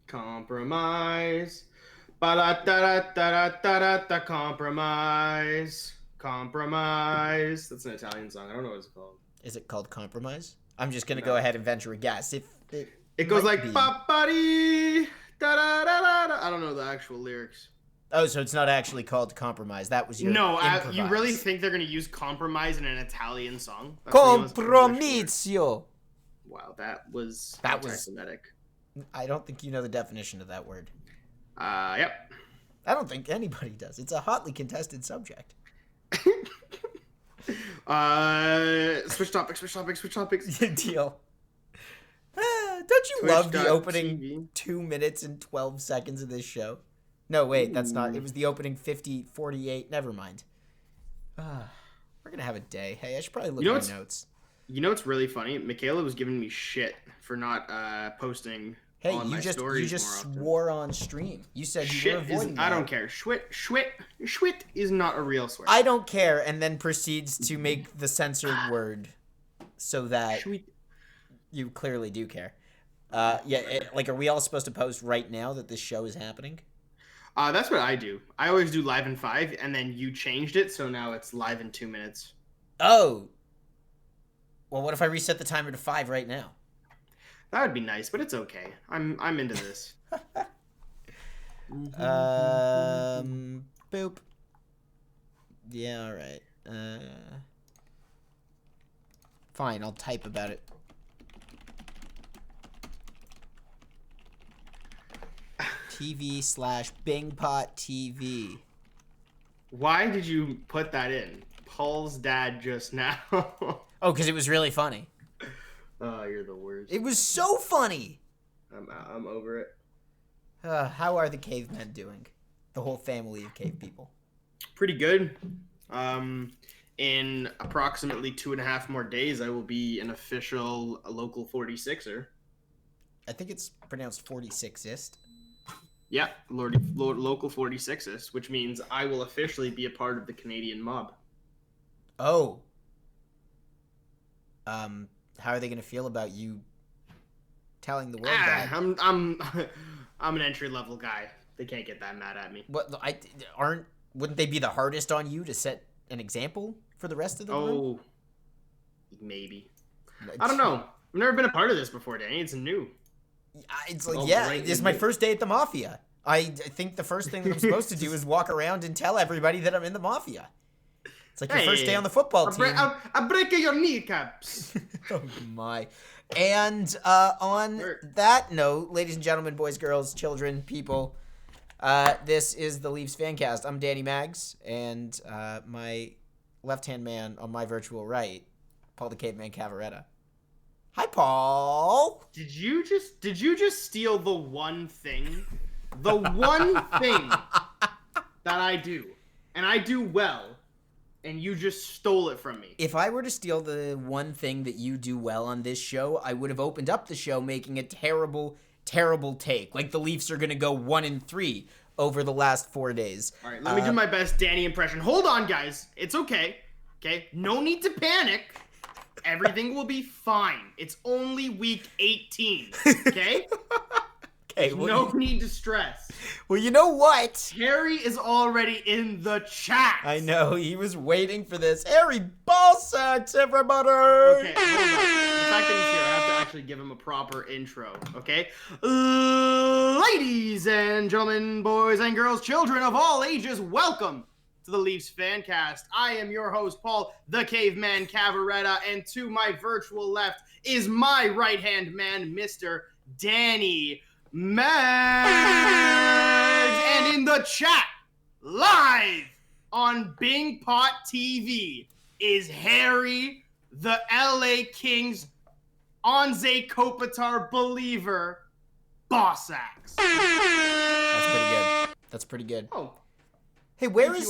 Compromise. Ba-da-da-da-da-da-da-da. Compromise. Compromise. That's an Italian song. I don't know what it's called. Is it called Compromise? I'm just going to go ahead and venture a guess. If it goes like ba-ba-dee, da-da-da-da-da. I don't know the actual lyrics. Oh, so it's not actually called Compromise. That was your improvise. You really think they're going to use Compromise in an Italian song? Compromisio. Wow, that was anti-Semitic. I don't think you know the definition of that word. Yep. I don't think anybody does. It's a hotly contested subject. Switch topics. Deal. Don't you love the opening 2 minutes and 12 seconds of this show? No, wait, that's not. It was the opening 48. Never mind. We're going to have a day. Hey, I should probably look at my notes. You know what's really funny? Michaela was giving me shit for not posting on my stories. You just swore on stream. You said you were avoiding that. I don't care. Schwit is not a real swear. I don't care, and then proceeds to make the censored word so that you clearly do care. Are we all supposed to post right now that this show is happening? That's what I do. I always do live in 5, and then you changed it, so now it's live in 2 minutes. Oh. Well, what if I reset the timer to 5 right now? That would be nice, but it's okay. I'm into this. Boop. Yeah, all right. Fine, I'll type about it. TV/BingPot TV. Why did you put that in? Paul's dad just now. Oh, because it was really funny. Oh, you're the worst. It was so funny. I'm over it. How are the cavemen doing? The whole family of cave people. Pretty good. In approximately 2.5 more days, I will be an official local 46er. I think it's pronounced 46ist. Yeah, local 46ist, which means I will officially be a part of the Canadian mob. Oh. How are they going to feel about you telling the world that? I'm an entry-level guy. They can't get that mad at me. Wouldn't they be the hardest on you to set an example for the rest of the world? Oh, maybe. I don't know. I've never been a part of this before, Danny. It's new. It's like, it's my first day at the Mafia. I think the first thing that I'm supposed to do is walk around and tell everybody that I'm in the Mafia. It's like your first day on the football team. I'll break your kneecaps. Oh, my. And on that note, ladies and gentlemen, boys, girls, children, people, this is the Leafs FanCast. I'm Danny Maggs, and my left-hand man on my virtual right, Paul the Caveman Cavaretta. Hi, Paul. Did you just steal the one thing? The one thing that I do, and I do well, and you just stole it from me. If I were to steal the one thing that you do well on this show, I would have opened up the show making a terrible, terrible take. Like the Leafs are going to go 1-3 over the last 4 days. All right, let me do my best Danny impression. Hold on, guys. It's okay. Okay? No need to panic. Everything will be fine. It's only week 18. Okay? Okay. No need to stress. Well, you know what? Harry is already in the chat. I know. He was waiting for this. Harry Ballsacks, everybody. Okay, hold on. The fact that he's here, I have to actually give him a proper intro. Okay? Ladies and gentlemen, boys and girls, children of all ages, welcome to the Leafs FanCast. I am your host, Paul the Caveman Cavaretta, and to my virtual left is my right-hand man, Mr. Danny Maggs. And in the chat, live on BingPot TV, is Harry, the LA Kings Onze Kopitar believer, Bossax. That's pretty good. Oh. Hey, where is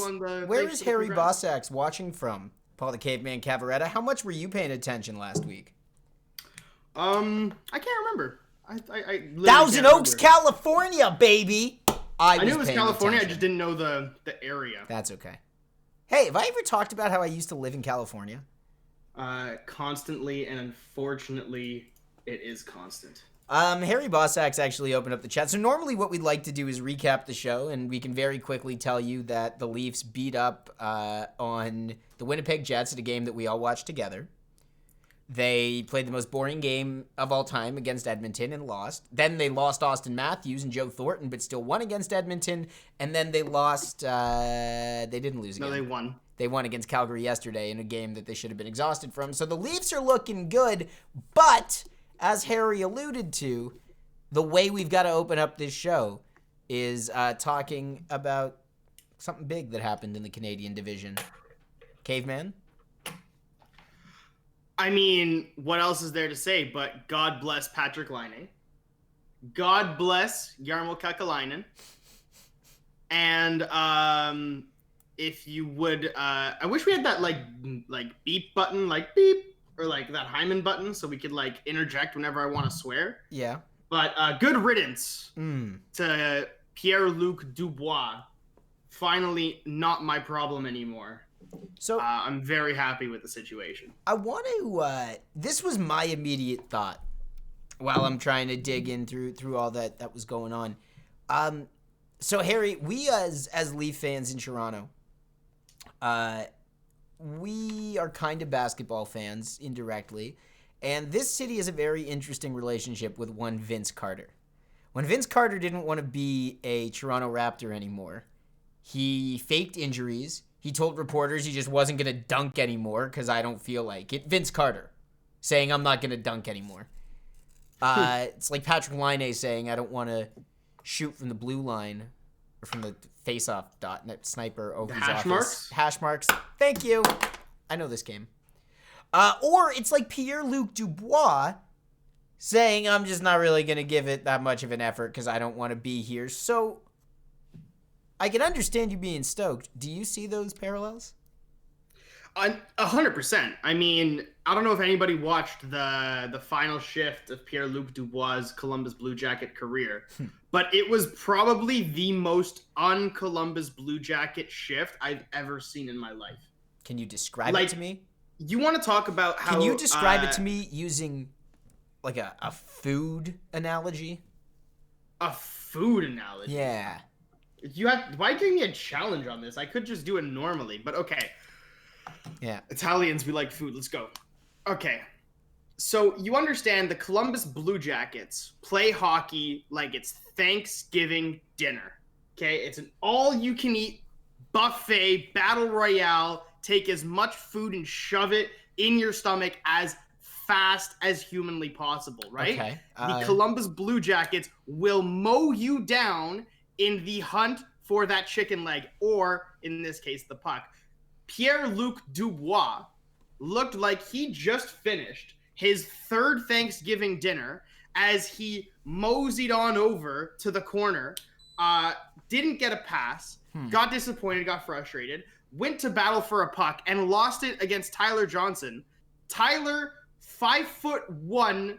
Harry Bossax watching from, Paul the Caveman Cavaretta? How much were you paying attention last week? I can't remember. I Thousand Oaks, California, baby. I knew it was California. Attention. I just didn't know the area. That's okay. Hey, have I ever talked about how I used to live in California? Constantly, and unfortunately, it is constant. Harry Bossak's actually opened up the chat. So normally what we'd like to do is recap the show, and we can very quickly tell you that the Leafs beat up on the Winnipeg Jets at a game that we all watched together. They played the most boring game of all time against Edmonton and lost. Then they lost Austin Matthews and Joe Thornton, but still won against Edmonton. And then they lost. They didn't lose again. No, they won. They won against Calgary yesterday in a game that they should have been exhausted from. So the Leafs are looking good, but as Harry alluded to, the way we've got to open up this show is talking about something big that happened in the Canadian division. Caveman? I mean, what else is there to say but God bless Patrik Laine. God bless Jarmo Kekalainen. And if you would, I wish we had that like beep button, like beep, or like that Hyman button, so we could like interject whenever I want to swear. Yeah. But good riddance to Pierre-Luc Dubois. Finally, not my problem anymore. So I'm very happy with the situation. I want to. This was my immediate thought while I'm trying to dig in through all that was going on. So Harry, we as Leaf fans in Toronto, we are kind of basketball fans indirectly, and this city has a very interesting relationship with one Vince Carter. When Vince Carter didn't want to be a Toronto Raptor anymore, he faked injuries. He told reporters he just wasn't going to dunk anymore because I don't feel like it. Vince Carter saying, I'm not going to dunk anymore. It's like Patrik Laine saying, I don't want to shoot from the blue line or from the face-off dot net sniper over his office. Marks? Hash marks. Thank you. I know this game. Or it's like Pierre-Luc Dubois saying, I'm just not really going to give it that much of an effort because I don't want to be here. So I can understand you being stoked. Do you see those parallels? 100%. I mean, I don't know if anybody watched the final shift of Pierre-Luc Dubois' Columbus Blue Jacket career, but it was probably the most un-Columbus Blue Jacket shift I've ever seen in my life. Can you describe it to me? You want to talk about how... Can you describe it to me using like a food analogy? A food analogy? Yeah. Why give me a challenge on this? I could just do it normally, but okay. Yeah. Italians, we like food. Let's go. Okay. So you understand the Columbus Blue Jackets play hockey like it's Thanksgiving dinner. Okay? It's an all-you-can-eat buffet battle royale. Take as much food and shove it in your stomach as fast as humanly possible, right? Okay. The Columbus Blue Jackets will mow you down in the hunt for that chicken leg, or in this case, the puck. Pierre-Luc Dubois looked like he just finished his third Thanksgiving dinner as he moseyed on over to the corner, didn't get a pass, got disappointed, got frustrated, went to battle for a puck, and lost it against Tyler Johnson. Tyler, 5'1",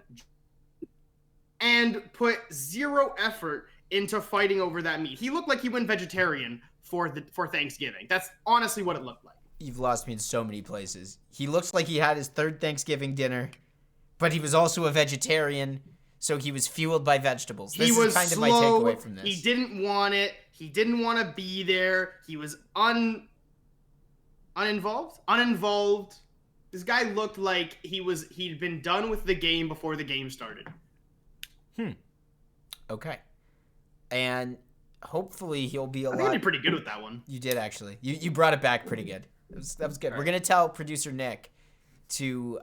and put zero effort into fighting over that meat. He looked like he went vegetarian for Thanksgiving. That's honestly what it looked like. You've lost me in so many places. He looks like he had his third Thanksgiving dinner, but he was also a vegetarian, so he was fueled by vegetables. This is kind of my takeaway from this. He didn't want it. He didn't want to be there. He was uninvolved. This guy looked like he'd been done with the game before the game started. Okay. And hopefully he'll be a lot... I think I did pretty good with that one. You did, actually. You brought it back pretty good. That was good. Right. We're going to tell producer Nick to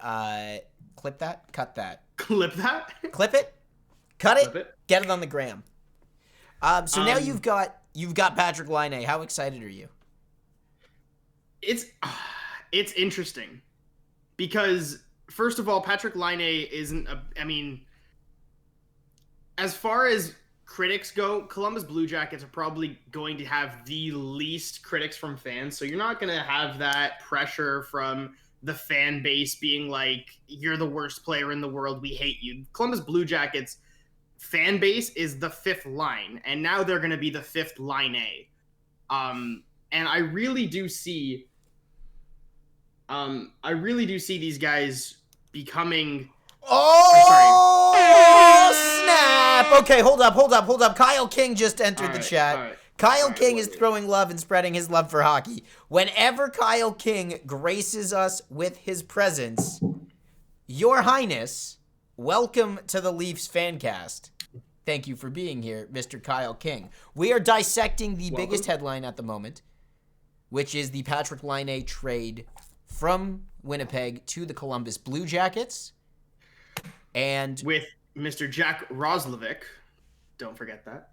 clip that, cut that. Clip that? Clip it, cut it, get it on the gram. So now you've got Patrik Laine. How excited are you? It's interesting because, first of all, Patrik Laine isn't as far as critics go, Columbus Blue Jackets are probably going to have the least critics from fans. So you're not going to have that pressure from the fan base being like, you're the worst player in the world, we hate you. Columbus Blue Jackets fan base is the fifth line, and now they're going to be the fifth line A. And I really do see these guys becoming Oh, snap. Okay, hold up. Kyle King just entered the chat. Kyle King is throwing love and spreading his love for hockey. Whenever Kyle King graces us with his presence, Your Highness, welcome to the Leafs Fancast. Thank you for being here, Mr. Kyle King. We are dissecting the biggest headline at the moment, which is the Patrik Laine trade from Winnipeg to the Columbus Blue Jackets. And with Mr. Jack Roslovic. Don't forget that.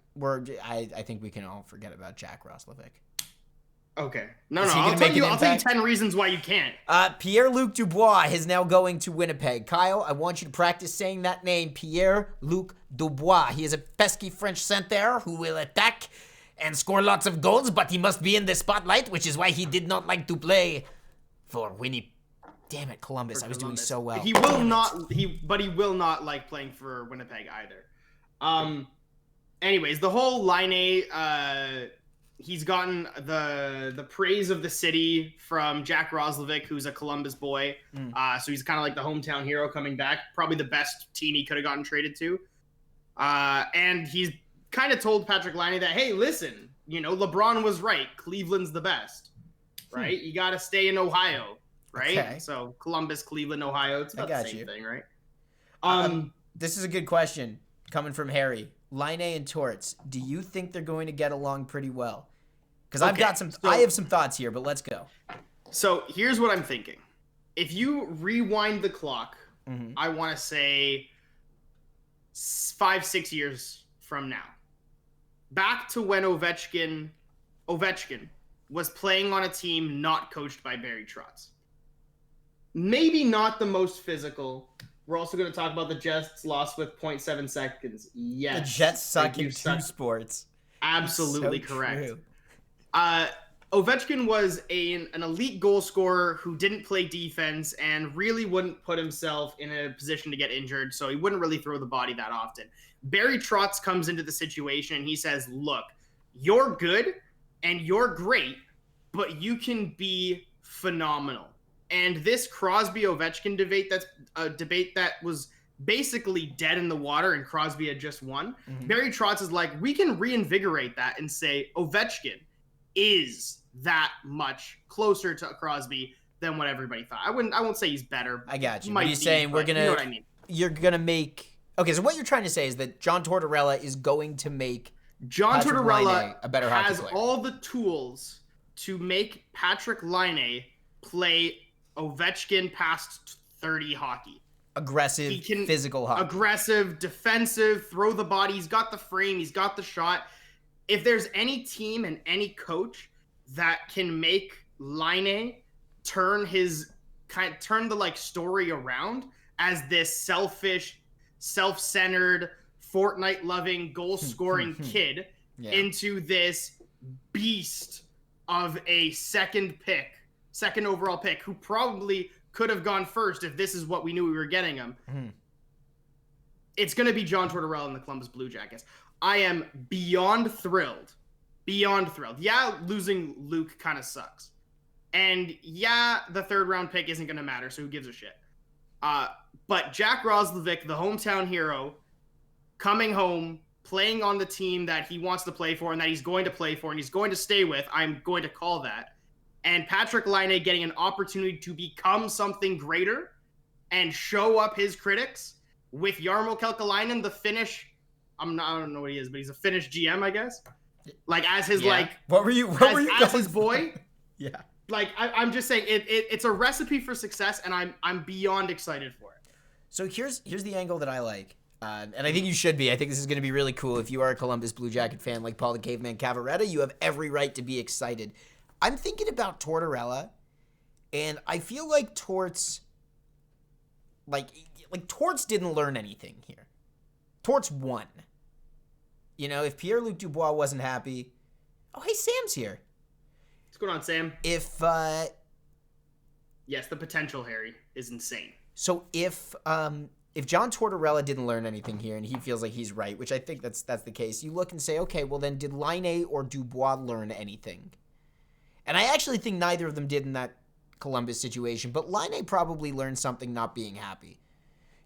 I think we can all forget about Jack Roslovic. Okay. No, I'll tell you 10 reasons why you can't. Pierre-Luc Dubois is now going to Winnipeg. Kyle, I want you to practice saying that name, Pierre-Luc Dubois. He is a pesky French center who will attack and score lots of goals, but he must be in the spotlight, which is why he did not like to play for Winnipeg. Damn it, Columbus. I was doing so well. He will not like playing for Winnipeg either. Anyways, the whole Laine, he's gotten the praise of the city from Jack Roslovic, who's a Columbus boy. So he's kind of like the hometown hero coming back. Probably the best team he could have gotten traded to. And he's kind of told Patrik Laine that, hey, listen, LeBron was right. Cleveland's the best, right? You got to stay in Ohio, right? Okay. So Columbus, Cleveland, Ohio, it's about the same thing, right? This is a good question coming from Harry. Laine and Torts, do you think they're going to get along pretty well? Because I have some thoughts here, but let's go. So here's what I'm thinking. If you rewind the clock, I want to say 5-6 years from now, back to when Ovechkin was playing on a team not coached by Barry Trotz. Maybe not the most physical. We're also going to talk about the Jets lost with 0.7 seconds. Yes. The Jets suck in two sports. Absolutely correct. True. Ovechkin was an elite goal scorer who didn't play defense and really wouldn't put himself in a position to get injured, so he wouldn't really throw the body that often. Barry Trotz comes into the situation and he says, look, you're good and you're great, but you can be phenomenal. And this Crosby-Ovechkin debate, that's a debate that was basically dead in the water and Crosby had just won. Barry Trotz is like, we can reinvigorate that and say Ovechkin is that much closer to Crosby than what everybody thought. I won't say he's better. I got you. He's saying you know what I mean. You're gonna make. Okay, so what you're trying to say is that John Tortorella is going to make Tortorella a better hockey has player. All the tools to make Patrik Laine play Ovechkin past 30 hockey. Aggressive, physical hockey. Aggressive, defensive, throw the body. He's got the frame. He's got the shot. If there's any team and any coach that can make Laine turn the story around as this selfish, self-centered, Fortnite-loving, goal-scoring kid into this beast of a second overall pick, who probably could have gone first if this is what we knew we were getting him. It's going to be John Tortorella and the Columbus Blue Jackets. I am beyond thrilled. Yeah, losing Luke kind of sucks. And yeah, the third round pick isn't going to matter, so who gives a shit? But Jack Roslovic, the hometown hero, coming home, playing on the team that he wants to play for and that he's going to play for and he's going to stay with, I'm going to call that. And Patrik Laine getting an opportunity to become something greater and show up his critics with Jarmo Kelkalainen, the Finnish, I don't know what he is, but he's a Finnish GM, I guess. Like as his what were you as his boy? Yeah. Like I'm just saying it's a recipe for success, and I'm beyond excited for it. So here's the angle that I like, and I think you should be. I think this is going to be really cool. If you are a Columbus Blue Jacket fan like Paul the Caveman Cavaretta, you have every right to be excited. I'm thinking about Tortorella, and I feel like Torts didn't learn anything here. Torts won. You know, if Pierre-Luc Dubois wasn't happy, oh hey, Sam's here. What's going on, Sam? If yes, the potential, Harry, is insane. So if John Tortorella didn't learn anything here, and he feels like he's right, which I think that's the case, you look and say, okay, well then did Laine or Dubois learn anything? And I actually think neither of them did in that Columbus situation, but Laine probably learned something not being happy.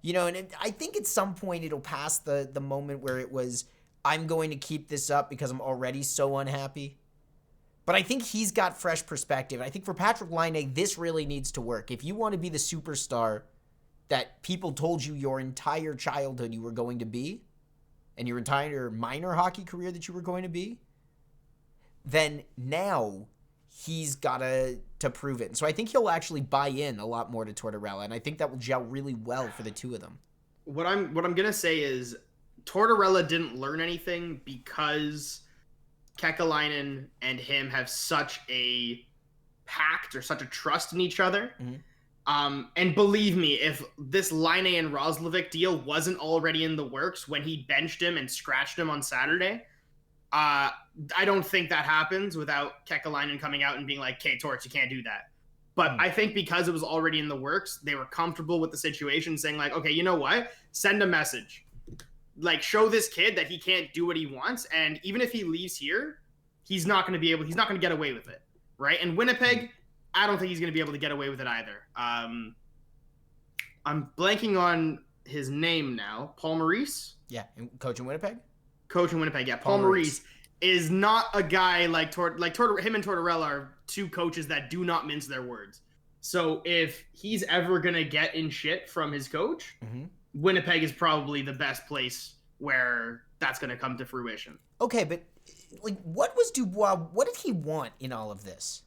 You know, and I think at some point it'll pass the moment where it was, I'm going to keep this up because I'm already so unhappy. But I think he's got fresh perspective. I think for Patrik Laine, this really needs to work. If you want to be the superstar that people told you your entire childhood you were going to be, and your entire minor hockey career that you were going to be, then now he's got to prove it. And so I think he'll actually buy in a lot more to Tortorella, and I think that will gel really well for the two of them. What I'm gonna say is Tortorella didn't learn anything because Kekalainen and him have such a pact or such a trust in each other. Mm-hmm. And believe me, if this Laine and Roslovic deal wasn't already in the works when he benched him and scratched him on Saturday, I don't think that happens without Kekalainen coming out and being like, "Okay, Torts, you can't do that." But I think because it was already in the works, they were comfortable with the situation, saying like, "Okay, you know what? Send a message. Like, show this kid that he can't do what he wants, and even if he leaves here, he's not going to get away with it, right?" And Winnipeg, I don't think he's going to be able to get away with it either. I'm blanking on his name now. Paul Maurice? Yeah, coach in Winnipeg? Coach in Winnipeg, yeah. Paul Maurice is not a guy him and Tortorella are two coaches that do not mince their words. So if he's ever going to get in shit from his coach, mm-hmm. Winnipeg is probably the best place where that's going to come to fruition. Okay, but like, what was Dubois? What did he want in all of this?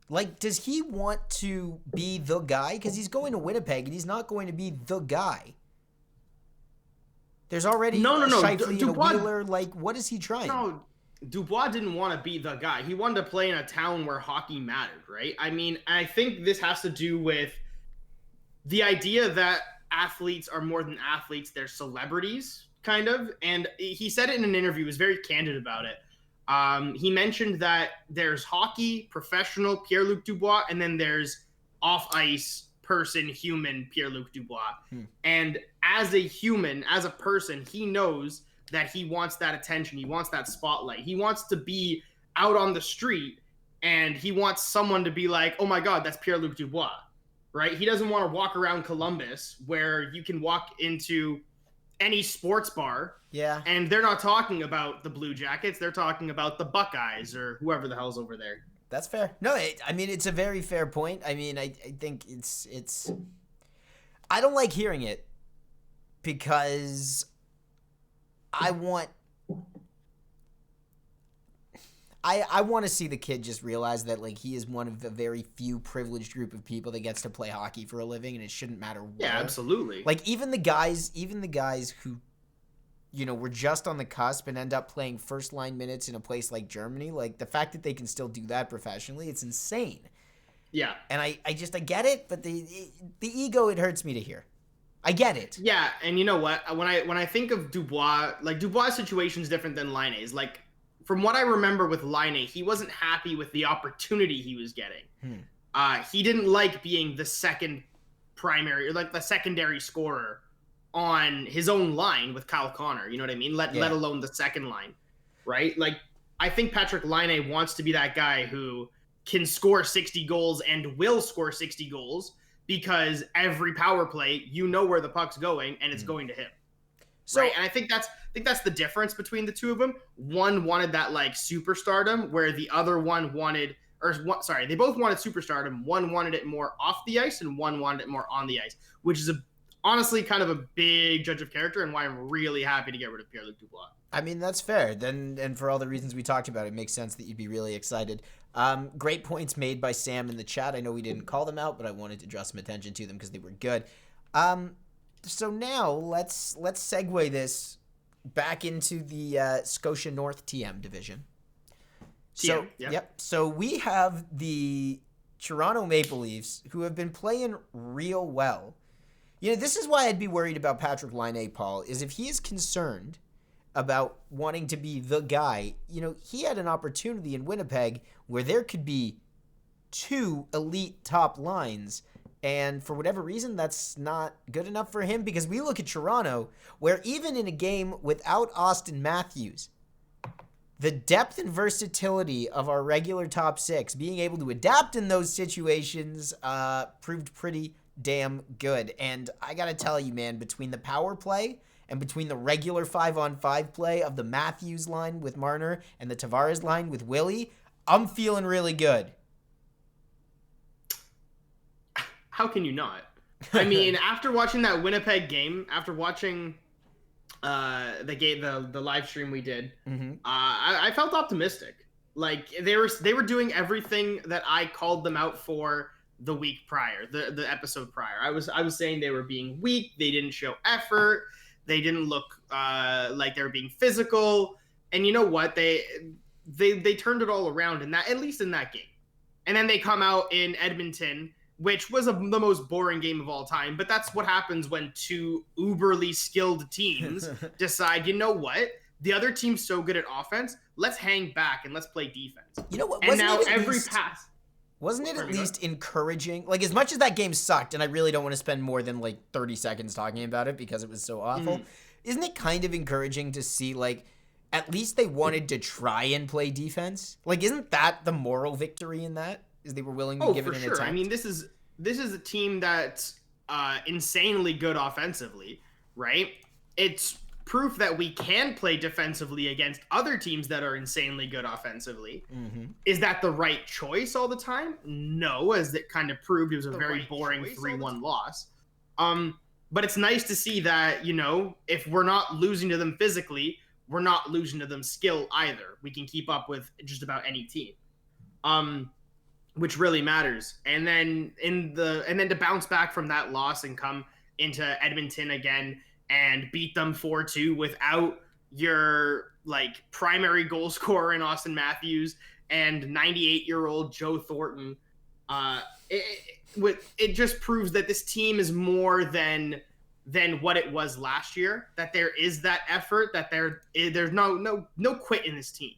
Like, does he want to be the guy? Because he's going to Winnipeg and he's not going to be the guy. There's already Scheifele and a Wheeler. Like, what is he trying? No, Dubois didn't want to be the guy. He wanted to play in a town where hockey mattered, right? I mean, I think this has to do with the idea that athletes are more than athletes. They're celebrities, kind of. And he said it in an interview. He was very candid about it. He mentioned that there's hockey, professional, Pierre-Luc Dubois, and then there's off-ice person, human, Pierre-Luc Dubois. And as a human, as a person, he knows that he wants that attention. He wants that spotlight. He wants to be out on the street, and he wants someone to be like, "Oh my God, that's Pierre-Luc Dubois," right? He doesn't want to walk around Columbus where you can walk into any sports bar, and they're not talking about the Blue Jackets. They're talking about the Buckeyes or whoever the hell's over there. That's fair. No, I mean, it's a very fair point. I mean, I think it's I don't like hearing it because I want to see the kid just realize that, like, he is one of the very few privileged group of people that gets to play hockey for a living, and it shouldn't matter what. Yeah, absolutely. Like, even the guys who, you know, were just on the cusp and end up playing first-line minutes in a place like Germany, like, the fact that they can still do that professionally, it's insane. Yeah. And I get it, but the ego, it hurts me to hear. I get it. Yeah, and you know what? When I think of Dubois, like, Dubois' situation is different than Laine's. Like, from what I remember with Laine, he wasn't happy with the opportunity he was getting. He didn't like being the second primary, or like the secondary scorer on his own line with Kyle Connor. You know what I mean? Let alone the second line, right? Like, I think Patrik Laine wants to be that guy who can score 60 goals and will score 60 goals because every power play, you know where the puck's going and it's going to him. So, right? And I think that's the difference between the two of them. One wanted that, like, superstardom, where the other one wanted, they both wanted superstardom. One wanted it more off the ice, and one wanted it more on the ice, which is honestly kind of a big judge of character, and why I'm really happy to get rid of Pierre-Luc Dubois. I mean, that's fair. Then, and for all the reasons we talked about, it makes sense that you'd be really excited. Great points made by Sam in the chat. I know we didn't call them out, but I wanted to draw some attention to them because they were good. So now let's segue this back into the Scotia North TM division. So, So we have the Toronto Maple Leafs, who have been playing real well. You know, this is why I'd be worried about Patrik Laine, Paul, is if he is concerned about wanting to be the guy. You know, he had an opportunity in Winnipeg where there could be two elite top lines, and for whatever reason, that's not good enough for him, because we look at Toronto, where even in a game without Austin Matthews, the depth and versatility of our regular top six, being able to adapt in those situations, proved pretty damn good. And I got to tell you, man, between the power play and between the regular 5-on-5 play of the Matthews line with Marner and the Tavares line with Willie, I'm feeling really good. How can you not? I mean, after watching that Winnipeg game, after watching the live stream we did, I felt optimistic. Like they were doing everything that I called them out for the week prior, the episode prior. I was saying they were being weak. They didn't show effort. They didn't look like they were being physical. And you know what? They turned it all around at least in that game. And then they come out in Edmonton, which was the most boring game of all time. But that's what happens when two uberly skilled teams decide, you know what? The other team's so good at offense, let's hang back and let's play defense. You know what? And now every pass. Wasn't it at least encouraging? Like, as much as that game sucked, and I really don't want to spend more than, 30 seconds talking about it because it was so awful, isn't it kind of encouraging to see, at least they wanted to try and play defense? Isn't that the moral victory in that? Is they were willing to give it an attempt? I mean, this is a team that's insanely good offensively, right? It's proof that we can play defensively against other teams that are insanely good offensively. Is that the right choice all the time? No, as it kind of proved, it was a very boring 3-1 loss. But it's nice to see that, if we're not losing to them physically, we're not losing to them skill either. We can keep up with just about any team. Which really matters. And then to bounce back from that loss and come into Edmonton again and beat them 4-2 without your primary goal scorer in Austin Matthews and 98-year-old Joe Thornton, it just proves that this team is more than what it was last year. That there is that effort. That there's no quit in this team.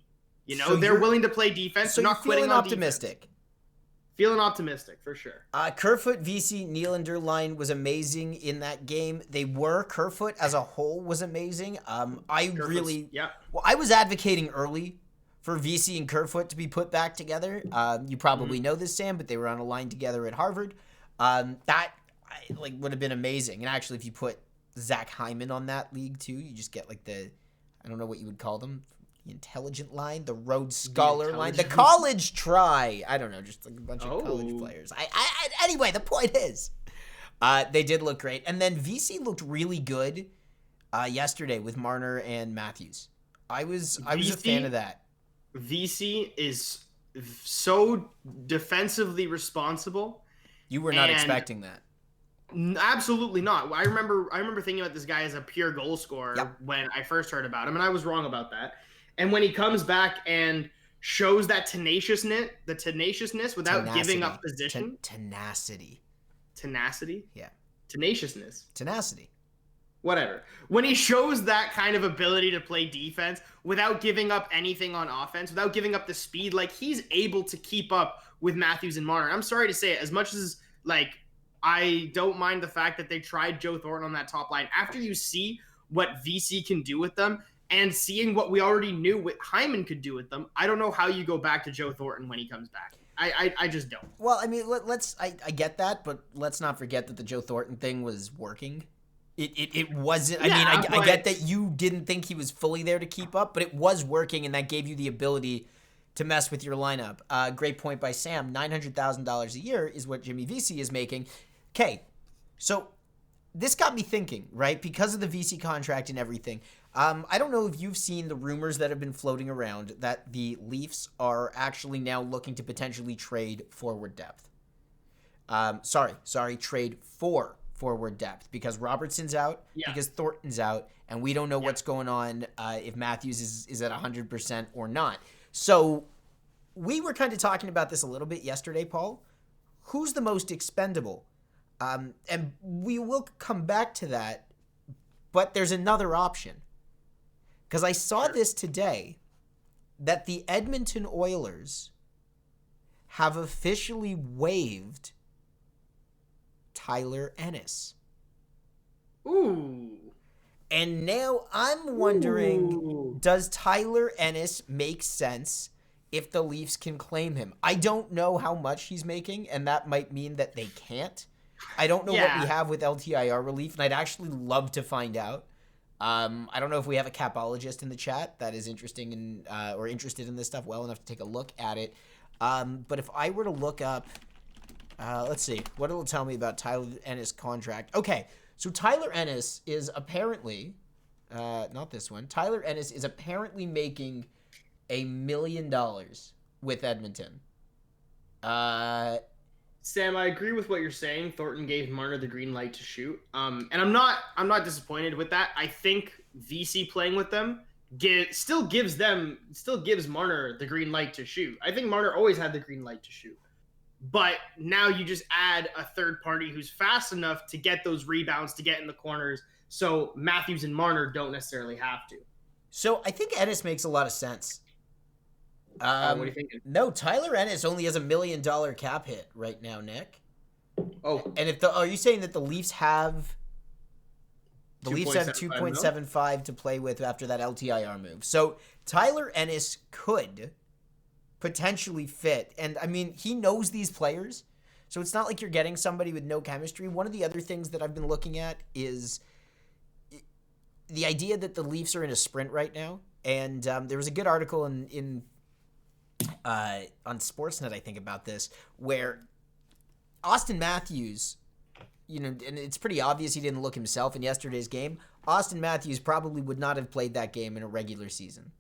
So they're willing to play defense. So they're not quitting on optimistic. Defense. Feeling optimistic, for sure. Kerfoot, VC, Nylander line was amazing in that game. Kerfoot as a whole was amazing. I was advocating early for VC and Kerfoot to be put back together. You probably know this, Sam, but they were on a line together at Harvard. That would have been amazing. And actually, if you put Zach Hyman on that league too, you just get I don't know what you would call them. The intelligent line, the Rhodes Scholar line, the college try. I don't know, just a bunch of college players. Anyway, the point is, they did look great. And then VC looked really good yesterday with Marner and Matthews. I was a fan of that. VC is so defensively responsible. You were not expecting that. Absolutely not. I remember thinking about this guy as a pure goal scorer when I first heard about him, and I was wrong about that. And when he comes back and shows that tenaciousness without giving up position. Tenacity? Yeah. Tenaciousness. Tenacity. Whatever. When he shows that kind of ability to play defense without giving up anything on offense, without giving up the speed, he's able to keep up with Matthews and Marner. I'm sorry to say it, as much as, I don't mind the fact that they tried Joe Thornton on that top line. After you see what VC can do with them, and seeing what we already knew what Hyman could do with them, I don't know how you go back to Joe Thornton when he comes back. I just don't. Well, I mean, I get that, but let's not forget that the Joe Thornton thing was working. It wasn't. I get that you didn't think he was fully there to keep up, but it was working, and that gave you the ability to mess with your lineup. Great point by Sam. $900,000 a year is what Jimmy VC is making. Okay, so this got me thinking, right? Because of the VC contract and everything. I don't know if you've seen the rumors that have been floating around that the Leafs are actually now looking to potentially trade forward depth. Trade for forward depth because Robertson's out, because Thornton's out, and we don't know what's going on if Matthews is at 100% or not. So we were kind of talking about this a little bit yesterday, Paul. Who's the most expendable? And we will come back to that, but there's another option. Because I saw this today, that the Edmonton Oilers have officially waived Tyler Ennis. Ooh. And now I'm wondering, does Tyler Ennis make sense if the Leafs can claim him? I don't know how much he's making, and that might mean that they can't. I don't know what Yeah. we have with LTIR relief, and I'd actually love to find out. I don't know if we have a capologist in the chat that is interested in this stuff well enough to take a look at it. But if I were to look up, let's see, what it'll tell me about Tyler Ennis' contract. Okay, so Tyler Ennis is apparently, not this one, Tyler Ennis is apparently making $1 million with Edmonton. Sam, I agree with what you're saying. Thornton gave Marner the green light to shoot. And I'm not disappointed with that. I think VC playing with them still gives Marner the green light to shoot. I think Marner always had the green light to shoot. But now you just add a third party who's fast enough to get those rebounds, to get in the corners, so Matthews and Marner don't necessarily have to. So I think Ennis makes a lot of sense. What are you thinking? No, Tyler Ennis only has $1 million cap hit right now, Nick. Oh, And are you saying that the Leafs have 2.75 to play with after that LTIR move? So Tyler Ennis could potentially fit, and I mean, he knows these players, so it's not like you're getting somebody with no chemistry. One of the other things that I've been looking at is the idea that the Leafs are in a sprint right now, and there was a good article on Sportsnet, I think, about this, where Austin Matthews, and it's pretty obvious he didn't look himself in yesterday's game. Austin Matthews probably would not have played that game in a regular season.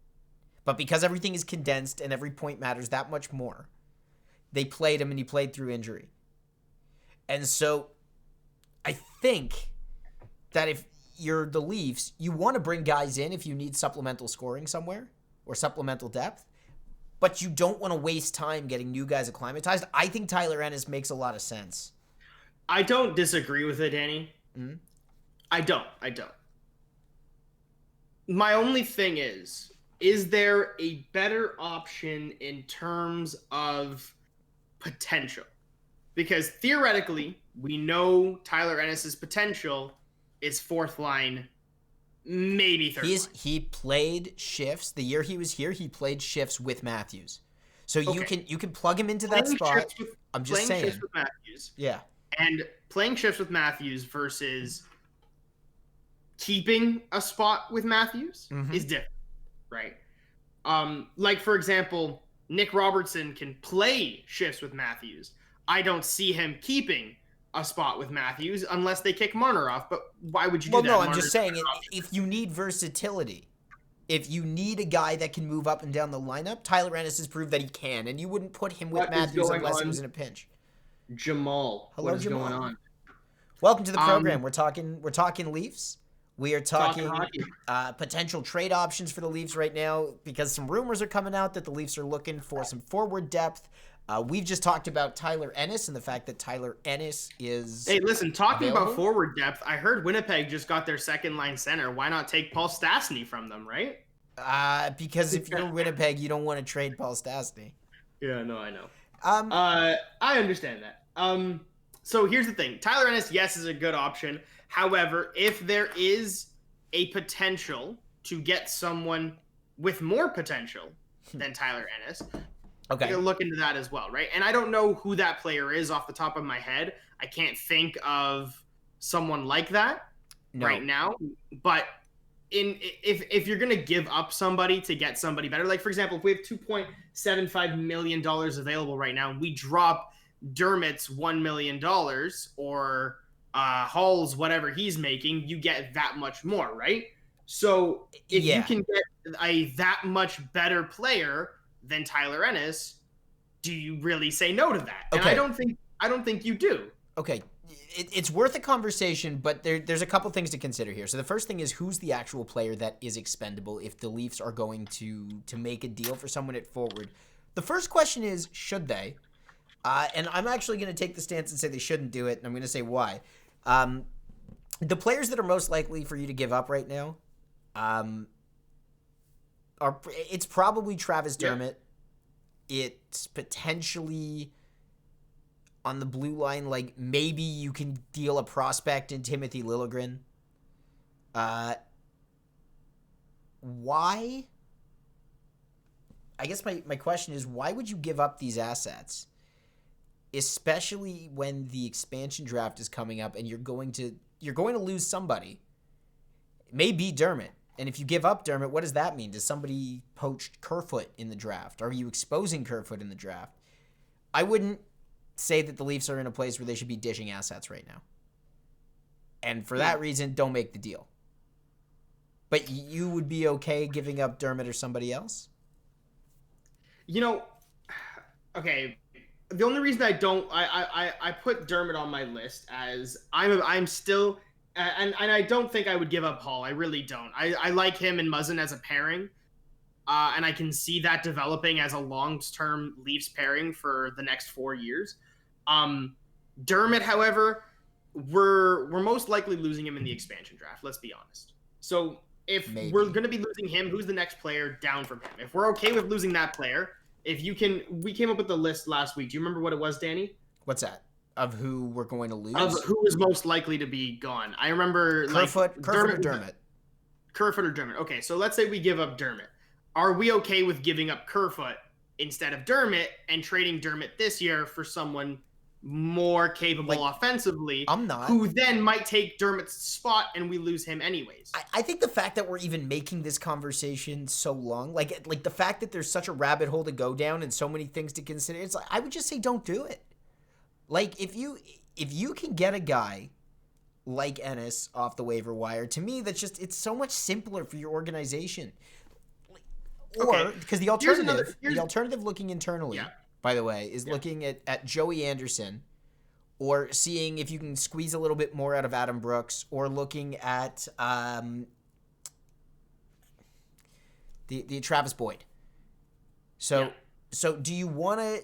But because everything is condensed and every point matters that much more, they played him and he played through injury. And so I think that if you're the Leafs, you want to bring guys in if you need supplemental scoring somewhere or supplemental depth, but you don't want to waste time getting new guys acclimatized. I think Tyler Ennis makes a lot of sense. I don't disagree with it, Danny. Mm-hmm. I don't. My only thing is there a better option in terms of potential? Because theoretically, we know Tyler Ennis' potential is fourth line, maybe third line. He played shifts. The year he was here, he played shifts with Matthews. So you can plug him into that spot. I'm just saying. Shifts with Matthews. Yeah. And playing shifts with Matthews versus keeping a spot with Matthews is different, right? Like, for example, Nick Robertson can play shifts with Matthews. I don't see him keeping a spot with Matthews unless they kick Marner off. But why would you do that? Well, no, I'm just saying, if you need versatility, if you need a guy that can move up and down the lineup, Tyler Ennis has proved that he can, and you wouldn't put him with Matthews unless he was in a pinch. Jamal, hello, what is Jamal. going on? Welcome to the program. We're talking Leafs. We are talking potential trade options for the Leafs right now because some rumors are coming out that the Leafs are looking for some forward depth. We've just talked about Tyler Ennis and the fact that Tyler Ennis is Hey, listen, talking available. about forward depth, I heard Winnipeg just got their second-line center. Why not take Paul Stastny from them, right? Because if you're Winnipeg, you don't want to trade Paul Stastny. Yeah, no, I know. I understand that. So here's the thing. Tyler Ennis, yes, is a good option. However, if there is a potential to get someone with more potential than Tyler Ennis, okay, you look into that as well, right? And I don't know who that player is off the top of my head. I can't think of someone like that right now. But if you're gonna give up somebody to get somebody better, like for example, if we have $2.75 million available right now, and we drop Dermott's $1 million or Hall's whatever he's making, you get that much more, right? So if you can get a that much better player than Tyler Ennis, do you really say no to that? Okay. And I don't think you do. Okay. It's worth a conversation, but there's a couple things to consider here. So the first thing is, who's the actual player that is expendable if the Leafs are going to make a deal for someone at forward? The first question is, should they? And I'm actually going to take the stance and say they shouldn't do it, and I'm going to say why. The players that are most likely for you to give up right now it's probably Travis Dermott. It's potentially on the blue line, like maybe you can deal a prospect in Timothy Liljegren. Why? I guess my question is, why would you give up these assets especially when the expansion draft is coming up and you're going to lose somebody. It may be Dermott. And if you give up Dermott, what does that mean? Does somebody poach Kerfoot in the draft? Are you exposing Kerfoot in the draft? I wouldn't say that the Leafs are in a place where they should be dishing assets right now. And for that reason, don't make the deal. But you would be okay giving up Dermott or somebody else? Okay. The only reason I put Dermott on my list as I'm still, and I don't think I would give up Hall. I really don't. I like him and Muzzin as a pairing. And I can see that developing as a long-term Leafs pairing for the next 4 years. Dermott, however, we're most likely losing him in the expansion draft. Let's be honest. So if we're going to be losing him, who's the next player down from him? If we're okay with losing that player, we came up with the list last week. Do you remember what it was, Danny? What's that? Of who we're going to lose? Of who is most likely to be gone. I remember Kerfoot or Dermott. Kerfoot or Dermott. Okay, so let's say we give up Dermott. Are we okay with giving up Kerfoot instead of Dermott and trading Dermott this year for someone more capable offensively? I'm not. Who then might take Dermott's spot and we lose him anyways. I think the fact that we're even making this conversation so long, like the fact that there's such a rabbit hole to go down and so many things to consider, it's like I would just say don't do it. Like if you can get a guy like Ennis off the waiver wire, to me it's so much simpler for your organization. Or because the alternative looking internally, by the way, is looking at Joey Anderson, or seeing if you can squeeze a little bit more out of Adam Brooks, or looking at the Travis Boyd. So do you want to?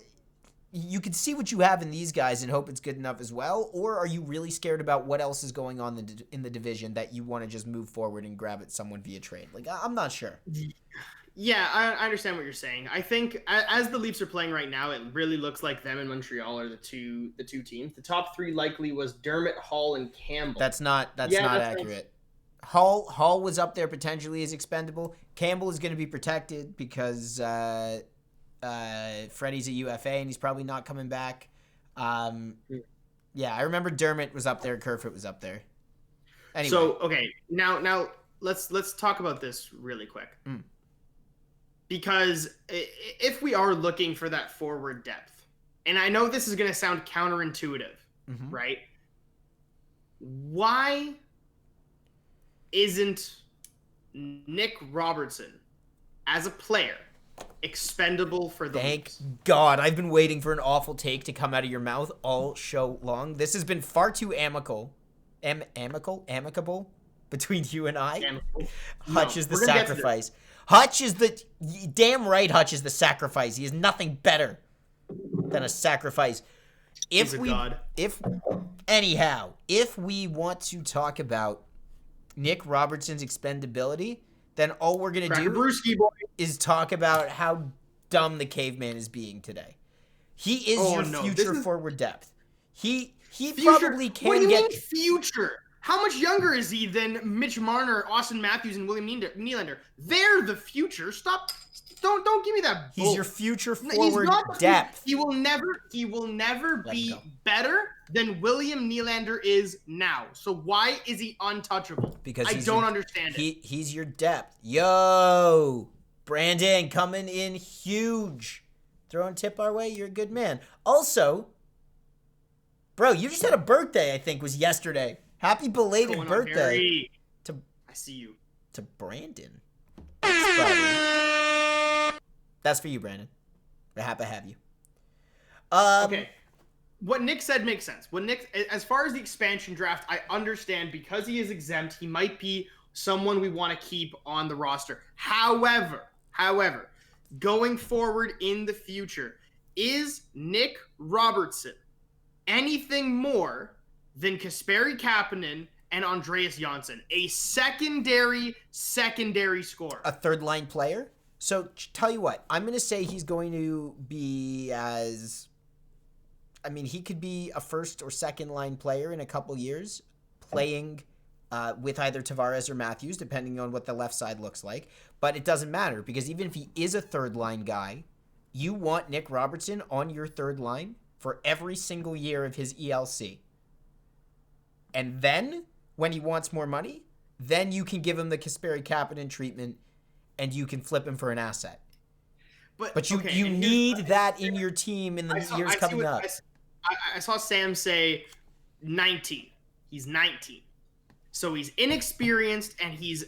You can see what you have in these guys and hope it's good enough as well, or are you really scared about what else is going on in the division that you want to just move forward and grab at someone via trade? Like I'm not sure. Yeah, I understand what you're saying. I think as the Leafs are playing right now, it really looks like them and Montreal are the two teams. The top three likely was Dermott, Hall, and Campbell. That's not accurate. Hall was up there potentially as expendable. Campbell is going to be protected because Freddie's a UFA and he's probably not coming back. Yeah, I remember Dermott was up there. Kerfoot was up there. Anyway. So okay, now let's talk about this really quick. Because if we are looking for that forward depth, and I know this is going to sound counterintuitive, right? Why isn't Nick Robertson as a player expendable for the Leafs? Thank God. I've been waiting for an awful take to come out of your mouth all show long. This has been far too amicable between you and I. Hutch is the sacrifice. Hutch is the damn right. Hutch is the sacrifice. He is nothing better than a sacrifice. He's a god. If we want to talk about Nick Robertson's expendability, then all we're gonna do is talk about how dumb the caveman is being today. He is your future forward depth. He probably can what do you get mean future. How much younger is he than Mitch Marner, Austin Matthews, and William Nylander? They're the future. Stop! Don't give me that. He's your future forward depth. He will never be better than William Nylander is now. So why is he untouchable? Because I don't understand it. He's your depth. Yo, Brandon coming in huge. Throwing tip our way. You're a good man. Also, bro, you just had a birthday. I think was yesterday. Happy belated birthday to I see you. To Brandon. That's for you, Brandon. We're happy to have you. Okay. What Nick said makes sense. As far as the expansion draft, I understand because he is exempt, he might be someone we want to keep on the roster. However, going forward in the future, is Nick Robertson anything more than Kasperi Kapanen and Andreas Janssen, a secondary scorer? A third-line player? So, tell you what, I'm going to say he's going to be he could be a first or second-line player in a couple years, playing with either Tavares or Matthews, depending on what the left side looks like. But it doesn't matter, because even if he is a third-line guy, you want Nick Robertson on your third line for every single year of his ELC. And then, when he wants more money, then you can give him the Kasperi-Kapanen treatment and you can flip him for an asset. But you need that in your team in the years coming up. I saw Sam say 19. He's 19. So he's inexperienced and he's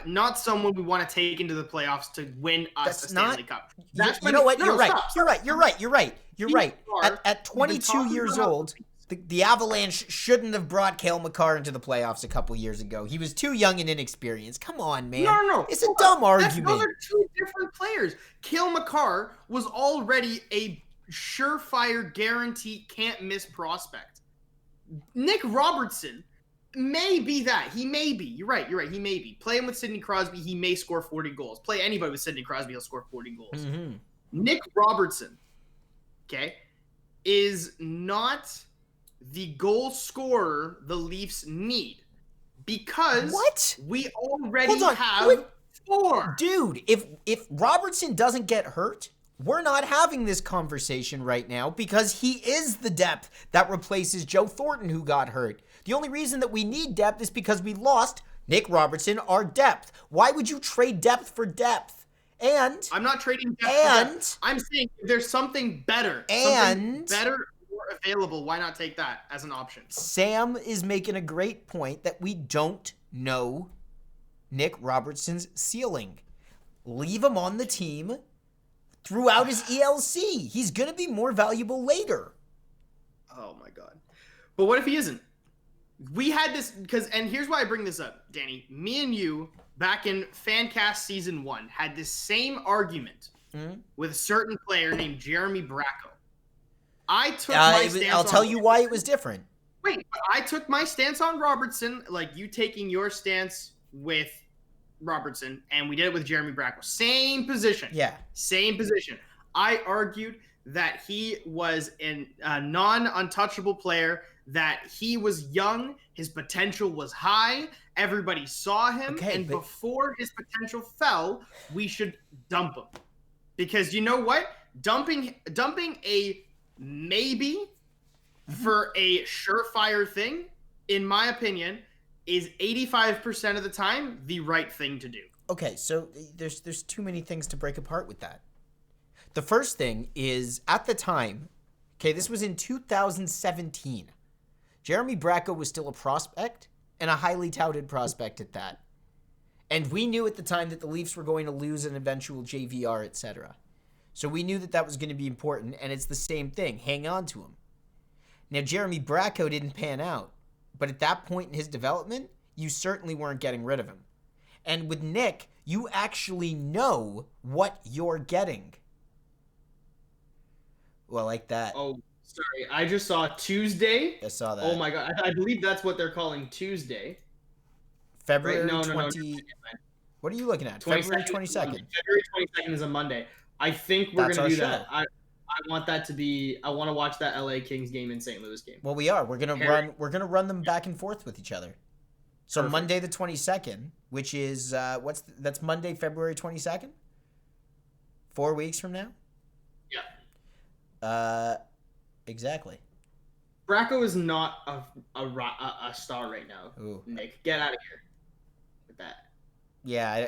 not someone we want to take into the playoffs to win us a Stanley Cup. You know what? You're right. You're right. At 22 years old, the Avalanche shouldn't have brought Cale Makar into the playoffs a couple years ago. He was too young and inexperienced. Come on, man. No. It's a dumb argument. Those are two different players. Cale Makar was already a surefire, guaranteed, can't-miss prospect. Nick Robertson may be that. He may be. You're right. He may be. Playing with Sidney Crosby, he may score 40 goals. Play anybody with Sidney Crosby, he'll score 40 goals. Mm-hmm. Nick Robertson, okay, is not the goal scorer the Leafs need because we already have 4. Dude, if Robertson doesn't get hurt, we're not having this conversation right now because he is the depth that replaces Joe Thornton, who got hurt. The only reason that we need depth is because we lost Nick Robertson, our depth. Why would you trade depth for depth? And I'm not trading depth for depth. I'm saying if there's something better, more available, why not take that as an option? Sam is making a great point that we don't know Nick Robertson's ceiling. Leave him on the team throughout his ELC. He's going to be more valuable later. Oh, my God. But what if he isn't? We had this, and here's why I bring this up, Danny. Me and you, back in FanCast Season 1, had this same argument with a certain player named Jeremy Bracco. I took my stance I'll tell you why it was different. Wait, but I took my stance on Robertson, like you taking your stance with Robertson, and we did it with Jeremy Bracco. Same position. Yeah. Same position. I argued that he was a non-untouchable player, that he was young, his potential was high, everybody saw him, before his potential fell, we should dump him. Because you know what? Dumping a maybe for a surefire thing, in my opinion, is 85% of the time the right thing to do. Okay, so there's too many things to break apart with that. The first thing is, at the time, okay, this was in 2017. Jeremy Bracco was still a prospect, and a highly touted prospect at that. And we knew at the time that the Leafs were going to lose an eventual JVR, etc. So we knew that was going to be important, and it's the same thing. Hang on to him. Now, Jeremy Bracco didn't pan out, but at that point in his development, you certainly weren't getting rid of him. And with Nick, you actually know what you're getting. Well, like that. Oh, sorry. I just saw Tuesday. I saw that. Oh, my God. I believe that's what they're calling Tuesday. February 20... What are you looking at? February 22nd. February 22nd is a Monday. I think we're going to do that. I want that to be. I want to watch that LA Kings game and St. Louis game. Well, we are. We're gonna run them back and forth with each other. So perfect. Monday the 22nd, which is that's Monday, February 22nd. 4 weeks from now. Yeah. Exactly. Bracco is not a star right now. Ooh. Nick, get out of here with that. Yeah,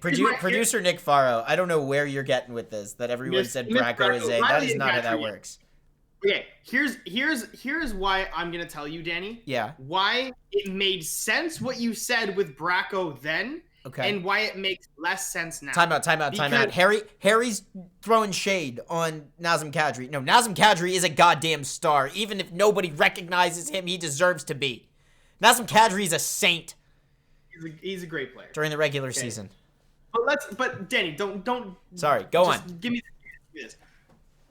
producer Nick Faro. I don't know where you're getting with this. That everyone said Bracco is a. That is not how that works. Okay, here's why I'm gonna tell you, Danny. Yeah. Why it made sense what you said with Bracco then, okay, and why it makes less sense now. Time out. Harry's throwing shade on Nazem Kadri. No, Nazem Kadri is a goddamn star. Even if nobody recognizes him, he deserves to be. Nazem Kadri is a saint. He's a great player during the regular season. But Danny, don't. Sorry, go on. Give me this.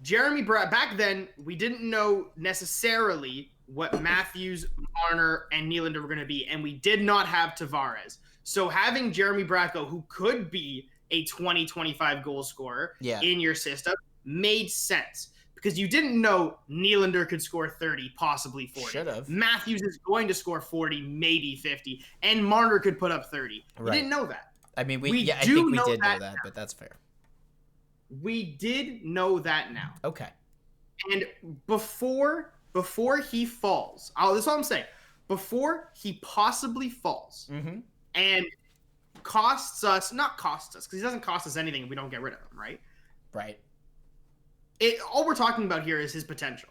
Jeremy back then, we didn't know necessarily what Matthews, Marner, and Nylander were going to be, and we did not have Tavares. So having Jeremy Bracco, who could be a 20-25 goal scorer in your system, made sense. Because you didn't know Nylander could score 30, possibly 40. Should have. Matthews is going to score 40, maybe 50, and Marner could put up 30. Right. You didn't know that. I mean, I think we did know that, but that's fair. We did know that now. Okay. And before he falls, this is all I'm saying. Before he possibly falls and not costs us, because he doesn't cost us anything if we don't get rid of him, right? Right. All we're talking about here is his potential.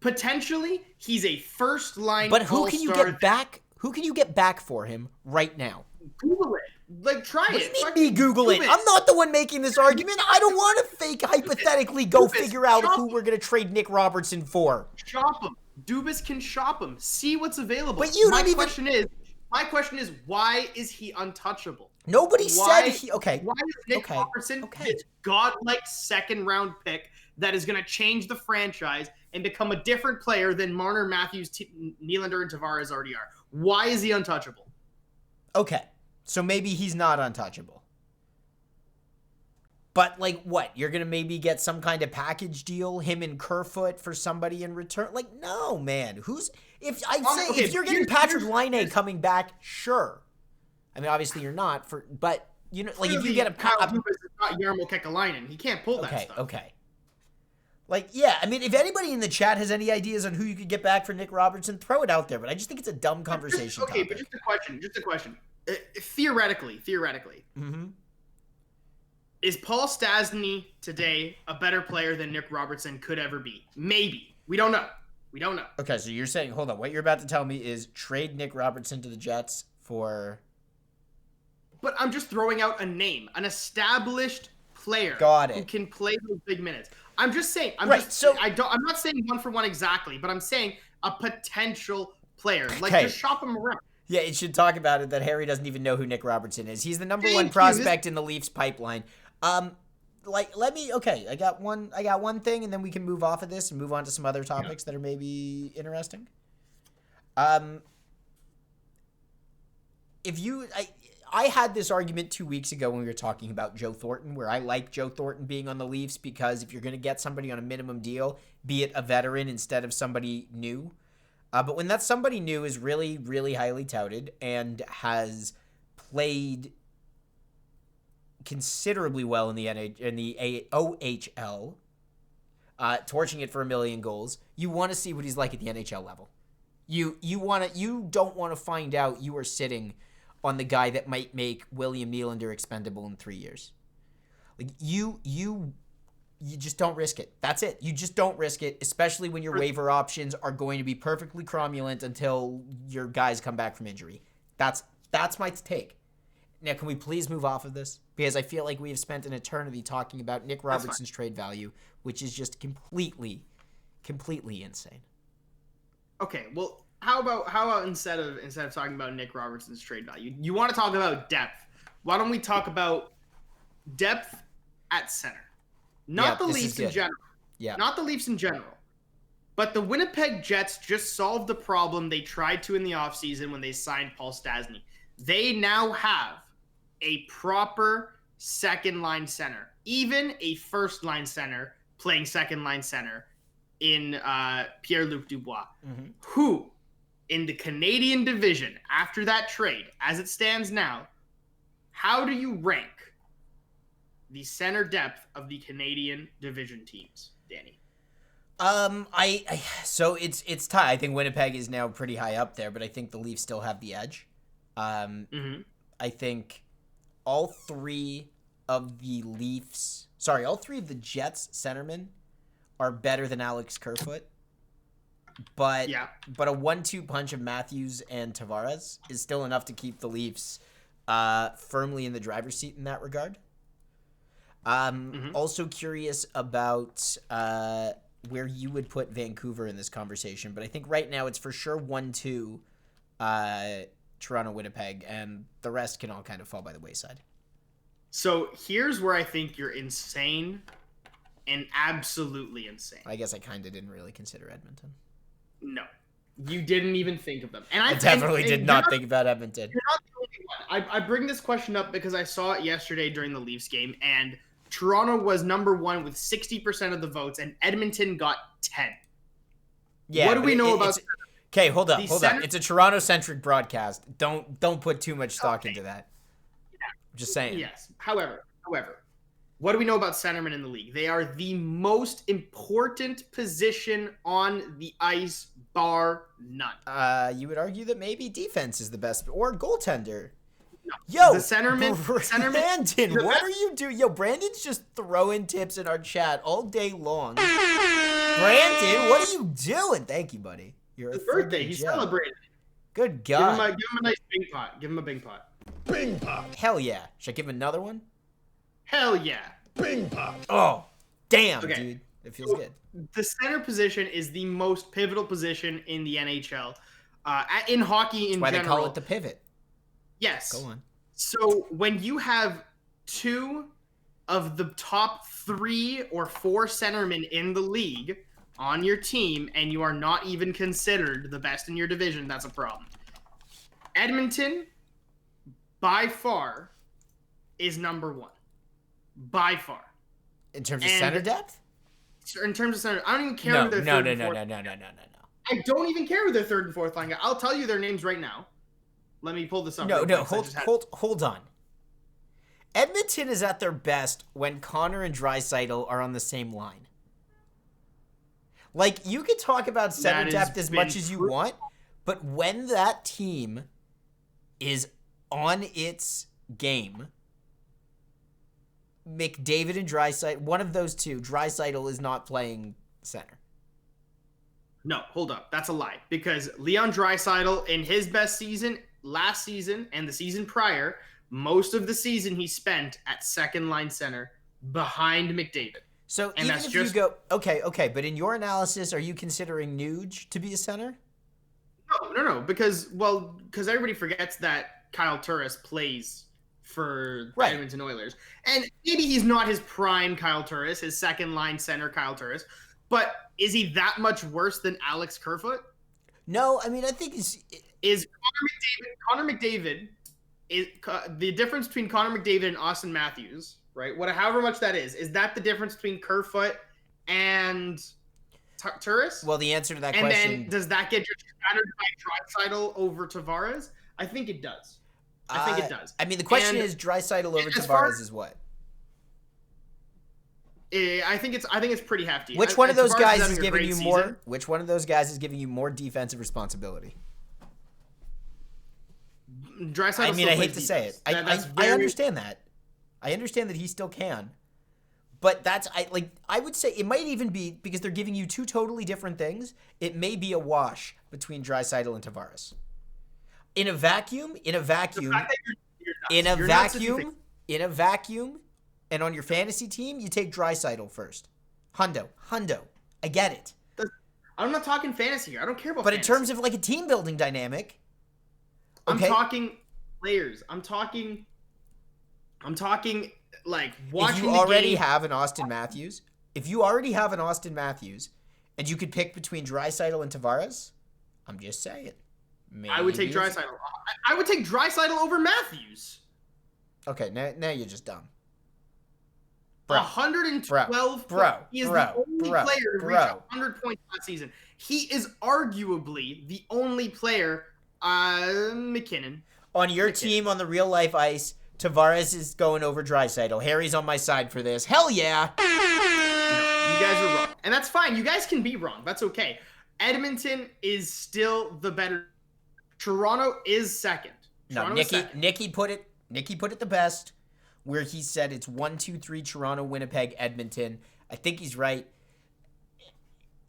Potentially, he's a first-line But who can you all-star get back? Who can you get back for him right now? Google it. Like, try What it. do you mean me Google it? I'm not the one making this argument. I don't want to fake hypothetically go figure out who we're going to trade Nick Robertson for. Shop him. Dubois can shop him. See what's available. But you my don't even... My question is, why is he untouchable? Nobody said he... Okay. Why is Nick Robertson this godlike second-round pick that is going to change the franchise and become a different player than Marner, Matthews, Nylander, and Tavares already are? Why is he untouchable? Okay. So maybe he's not untouchable. But, like, what? You're going to maybe get some kind of package deal, him and Kerfoot, for somebody in return? Like, no, man. If you're getting Patrik Laine coming back, sure. I mean, obviously you're not, but, you know, like, if you get a... Kyle Dubois is not Jarmo Kekalainen. He can't pull that stuff. Okay. Like, yeah, I mean, if anybody in the chat has any ideas on who you could get back for Nick Robertson, throw it out there. But I just think it's a dumb conversation topic. But just a question. Theoretically, is Paul Stastny today a better player than Nick Robertson could ever be? Maybe. We don't know. Okay, so you're saying, hold on, what you're about to tell me is trade Nick Robertson to the Jets for... But I'm just throwing out a name, an established player who can play those big minutes. I'm just saying. I'm not saying one for one exactly, but I'm saying a potential player. Like, just shop him around. Yeah, it should talk about it that Harry doesn't even know who Nick Robertson is. He's the number one prospect in the Leafs pipeline. I got one thing, and then we can move off of this and move on to some other topics that are maybe interesting. I had this argument 2 weeks ago when we were talking about Joe Thornton, where I like Joe Thornton being on the Leafs because if you're going to get somebody on a minimum deal, be it a veteran instead of somebody new. But when that somebody new is really, really highly touted and has played considerably well in the OHL, torching it for 1 million goals, you want to see what he's like at the NHL level. You don't want to find out you are sitting on the guy that might make William Nylander expendable in 3 years. Like, you just don't risk it. That's it. You just don't risk it, especially when your waiver options are going to be perfectly cromulent until your guys come back from injury. That's my take. Now, can we please move off of this? Because I feel like we have spent an eternity talking about Nick Robertson's trade value, which is just completely insane. Okay, well, how about instead of talking about Nick Robertson's trade value, you want to talk about depth? Why don't we talk about depth at center? Not the Leafs in general. Yeah. Not the Leafs in general. But the Winnipeg Jets just solved the problem they tried to in the offseason when they signed Paul Stastny. They now have a proper second-line center, even a first-line center playing second-line center in Pierre-Luc Dubois, who, in the Canadian division, after that trade, as it stands now, how do you rank the center depth of the Canadian division teams, Danny? So it's tight. I think Winnipeg is now pretty high up there, but I think the Leafs still have the edge. I think all three of the Jets centermen are better than Alex Kerfoot. But a 1-2 punch of Matthews and Tavares is still enough to keep the Leafs firmly in the driver's seat in that regard. Also curious about where you would put Vancouver in this conversation, but I think right now it's for sure 1-2 Toronto, Winnipeg, and the rest can all kind of fall by the wayside. So here's where I think you're insane and absolutely insane. I guess I kind of didn't really consider Edmonton. No, you didn't even think of them. And I definitely did not think about Edmonton. You're not the only one. I bring this question up because I saw it yesterday during the Leafs game, and Toronto was number one with 60% of the votes, and Edmonton got 10. Yeah. What do we know about? Okay, hold up. It's a Toronto-centric broadcast. Don't put too much stock into that. Yeah. I'm just saying. Yes. However, What do we know about centermen in the league? They are the most important position on the ice, bar none. You would argue that maybe defense is the best, or goaltender. No. Yo, the centerman, Brandon, what are you doing? Yo, Brandon's just throwing tips in our chat all day long. Brandon, what are you doing? Thank you, buddy. You're his birthday. He's celebrating. Good God. Give him a nice bing pot. Give him a bing pot. Bing pot. Hell yeah. Should I give him another one? Hell yeah. Bing pot. Oh, damn, dude. It feels good. The center position is the most pivotal position in the NHL. In hockey in general. That's why they call it the pivot. Yes. Go on. So when you have two of the top 3 or 4 centermen in the league on your team, and you are not even considered the best in your division, that's a problem. Edmonton, by far, is number 1. By far. In terms of center depth? In terms of center, I don't even care who their third and fourth. No. I don't even care who their third and fourth line guy. I'll tell you their names right now. Let me pull this up. Hold on. Edmonton is at their best when Connor and Draisaitl are on the same line. Like, you can talk about center depth as much as you want, but when that team is on its game, McDavid and Draisaitl, one of those two, Draisaitl is not playing center. No, hold up. That's a lie. Because Leon Draisaitl, in his best season, last season, and the season prior, most of the season he spent at second line center behind McDavid. So and even if you go, okay, but in your analysis, are you considering Nuge to be a center? No, because everybody forgets that Kyle Turris plays for the Edmonton Oilers. And maybe he's not his prime Kyle Turris, his second line center Kyle Turris, but is he that much worse than Alex Kerfoot? No, I mean, I think is Connor McDavid is the difference between Connor McDavid and Austin Matthews, right? However much that is that the difference between Kerfoot and Turris? Well, the answer to that question... And then does that get you scattered by Draisaitl over Tavares? I think it does. I think it does. I mean, the question is Draisaitl over Tavares is what? I think it's pretty hefty. Which one of those guys is giving you more? Season. Which one of those guys is giving you more defensive responsibility? Draisaitl. I mean, I hate to say it. I understand that. I understand that he still can, but I would say it might even be because they're giving you two totally different things. It may be a wash between Draisaitl and Tavares. In a vacuum, and on your fantasy team, you take Draisaitl first. Hundo. I get it. I'm not talking fantasy here. I don't care about fantasy. But in terms of like a team building dynamic, okay? I'm talking players. I'm talking like watching. If you already have an Austin Matthews, and you could pick between Draisaitl and Tavares, I'm just saying. I would take Draisaitl. I would take Draisaitl over Matthews. Okay, now you're just dumb. 112 points. He is the only player to reach 100 points last season. He is arguably the only player, McKinnon. On your team on the real life ice, Tavares is going over Draisaitl. Harry's on my side for this. Hell yeah! No, you guys are wrong. And that's fine. You guys can be wrong. That's okay. Edmonton is still the better. Toronto is second. Nicky put it the best, where he said it's 1, 2, 3 Toronto, Winnipeg, Edmonton. I think he's right.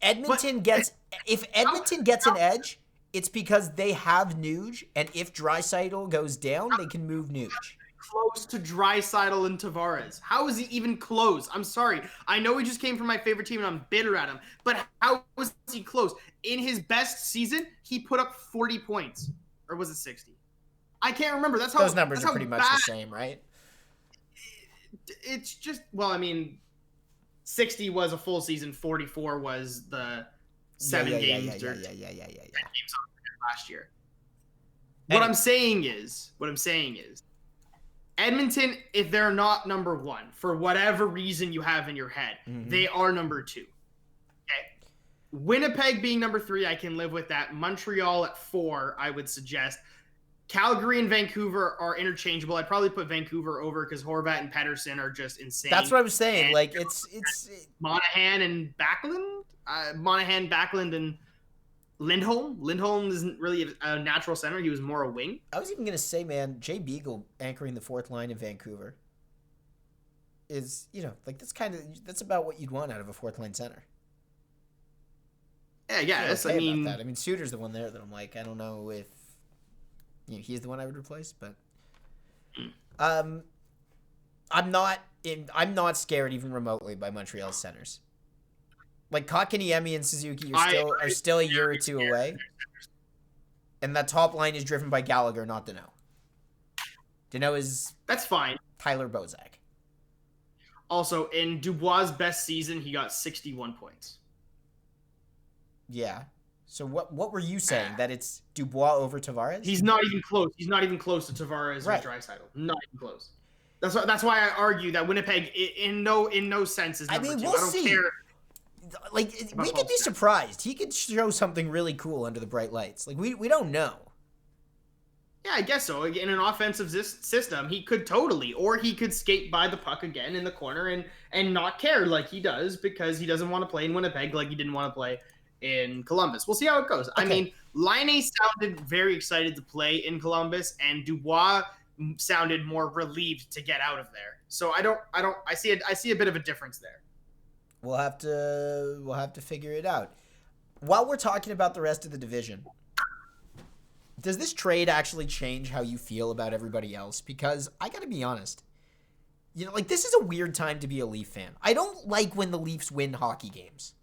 Edmonton gets an edge, it's because they have Nuge, and if Draisaitl goes down, they can move Nuge. Close to Draisaitl and Tavares. How is he even close? I'm sorry. I know he just came from my favorite team and I'm bitter at him, but how was he close? In his best season, he put up 40 points. Or was it 60? I can't remember. Those numbers are pretty much the same, right? It's just, 60 was a full season, 44 was the 7 games or 10 games last year. What I'm saying is, Edmonton, if they're not number 1, for whatever reason you have in your head, they are number 2. Okay. Winnipeg being number 3, I can live with that. Montreal at 4, I would suggest. Calgary and Vancouver are interchangeable. I'd probably put Vancouver over because Horvat and Pettersson are just insane. That's what I was saying. And like it's Monahan and Backlund. Monahan, Backlund, and Lindholm. Lindholm isn't really a natural center. He was more a wing. I was even gonna say, man, Jay Beagle anchoring the fourth line in Vancouver is, like that's about what you'd want out of a fourth line center. Yeah, yes. Okay, I mean, about that. I mean, Suter's the one there that I'm like, I don't know if he's the one I would replace, but I'm not scared even remotely by Montreal's centers. Like Kotkaniemi and Suzuki are still a year or two away, and that top line is driven by Gallagher, not Danault. Danault that's fine. Tyler Bozak. Also, in Dubois' best season, he got 61 points. Yeah. So what were you saying? That it's Dubois over Tavares? He's not even close. He's not even close to Tavares or Draisaitl. Not even close. That's why I argue that Winnipeg in no sense is number 2. We'll I don't see. care. Like we could be surprised. He could show something really cool under the bright lights. Like we don't know. Yeah, I guess so. In an offensive system, he could totally, or he could skate by the puck again in the corner and not care like he does because he doesn't want to play in Winnipeg like he didn't want to play in Columbus. We'll see how it goes. Okay. I mean, Laine sounded very excited to play in Columbus, and Dubois sounded more relieved to get out of there. So I see a bit of a difference there. We'll have to figure it out. While we're talking about the rest of the division, does this trade actually change how you feel about everybody else? Because I got to be honest, this is a weird time to be a Leaf fan. I don't like when the Leafs win hockey games.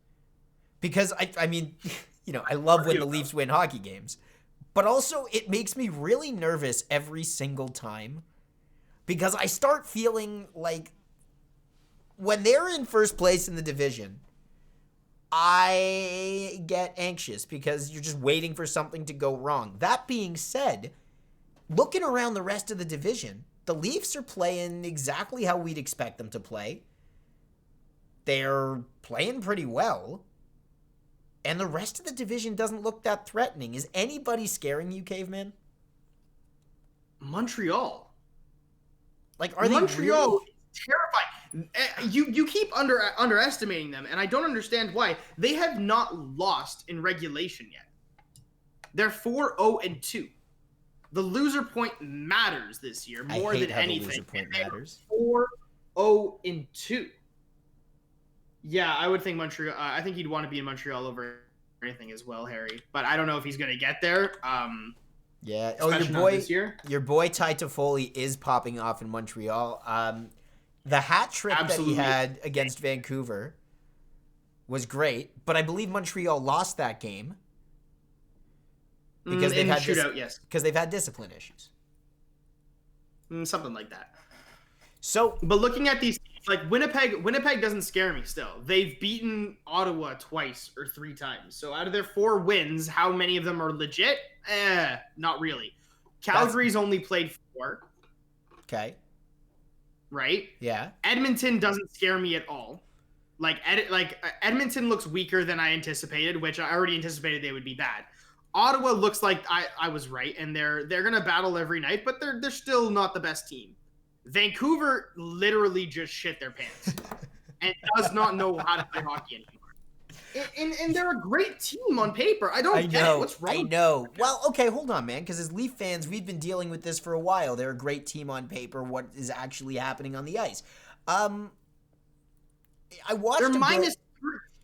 Because, I mean, I love when the Leafs win hockey games. But also, it makes me really nervous every single time. Because I start feeling like when they're in first place in the division, I get anxious because you're just waiting for something to go wrong. That being said, looking around the rest of the division, the Leafs are playing exactly how we'd expect them to play. They're playing pretty well. And the rest of the division doesn't look that threatening. Is anybody scaring you, Caveman? Montreal. Like, are Montreal they really? Terrifying. You keep underestimating them, and I don't understand why. They have not lost in regulation yet. They're 4-0-2. The loser point matters this year more than anything. The loser point matters. 4-0-2. Yeah, I would think Montreal. I think he'd want to be in Montreal over anything as well, Harry. But I don't know if he's going to get there. Yeah. Oh, your boy Ty Toffoli is popping off in Montreal. The hat trick that he had against Vancouver was great, but I believe Montreal lost that game because they've had because they've had discipline issues. Something like that. So, but looking at these teams, like Winnipeg doesn't scare me still. They've beaten Ottawa twice or 3 times. So out of their 4 wins, how many of them are legit? Not really. Calgary's only played 4. Okay. Right? Yeah. Edmonton doesn't scare me at all. Edmonton looks weaker than I anticipated, which I already anticipated they would be bad. Ottawa looks like I was right, and they're gonna battle every night, but they're still not the best team. Vancouver literally just shit their pants and does not know how to play hockey anymore. And they're a great team on paper. I don't get it. What's wrong? I know. Well, okay, hold on, man, because as Leaf fans, we've been dealing with this for a while. They're a great team on paper. What is actually happening on the ice? I watched. They're minus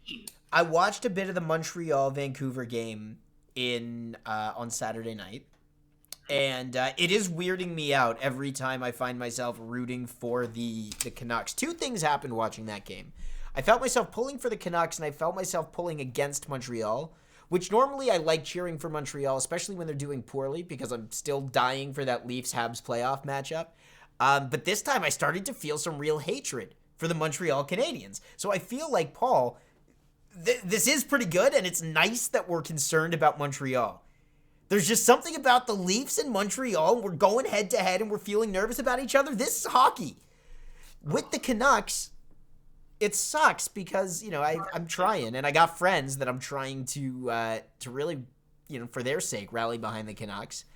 13. I watched a bit of the Montreal-Vancouver game on Saturday night. And it is weirding me out every time I find myself rooting for the Canucks. 2 things happened watching that game. I felt myself pulling for the Canucks, and I felt myself pulling against Montreal, which normally I like cheering for Montreal, especially when they're doing poorly, because I'm still dying for that Leafs-Habs playoff matchup. But this time I started to feel some real hatred for the Montreal Canadiens. So I feel like, Paul, this is pretty good, and it's nice that we're concerned about Montreal. There's just something about the Leafs and Montreal. We're going head-to-head, and we're feeling nervous about each other. This is hockey. With the Canucks, it sucks because, I'm trying, and I got friends that I'm trying to really, for their sake, rally behind the Canucks.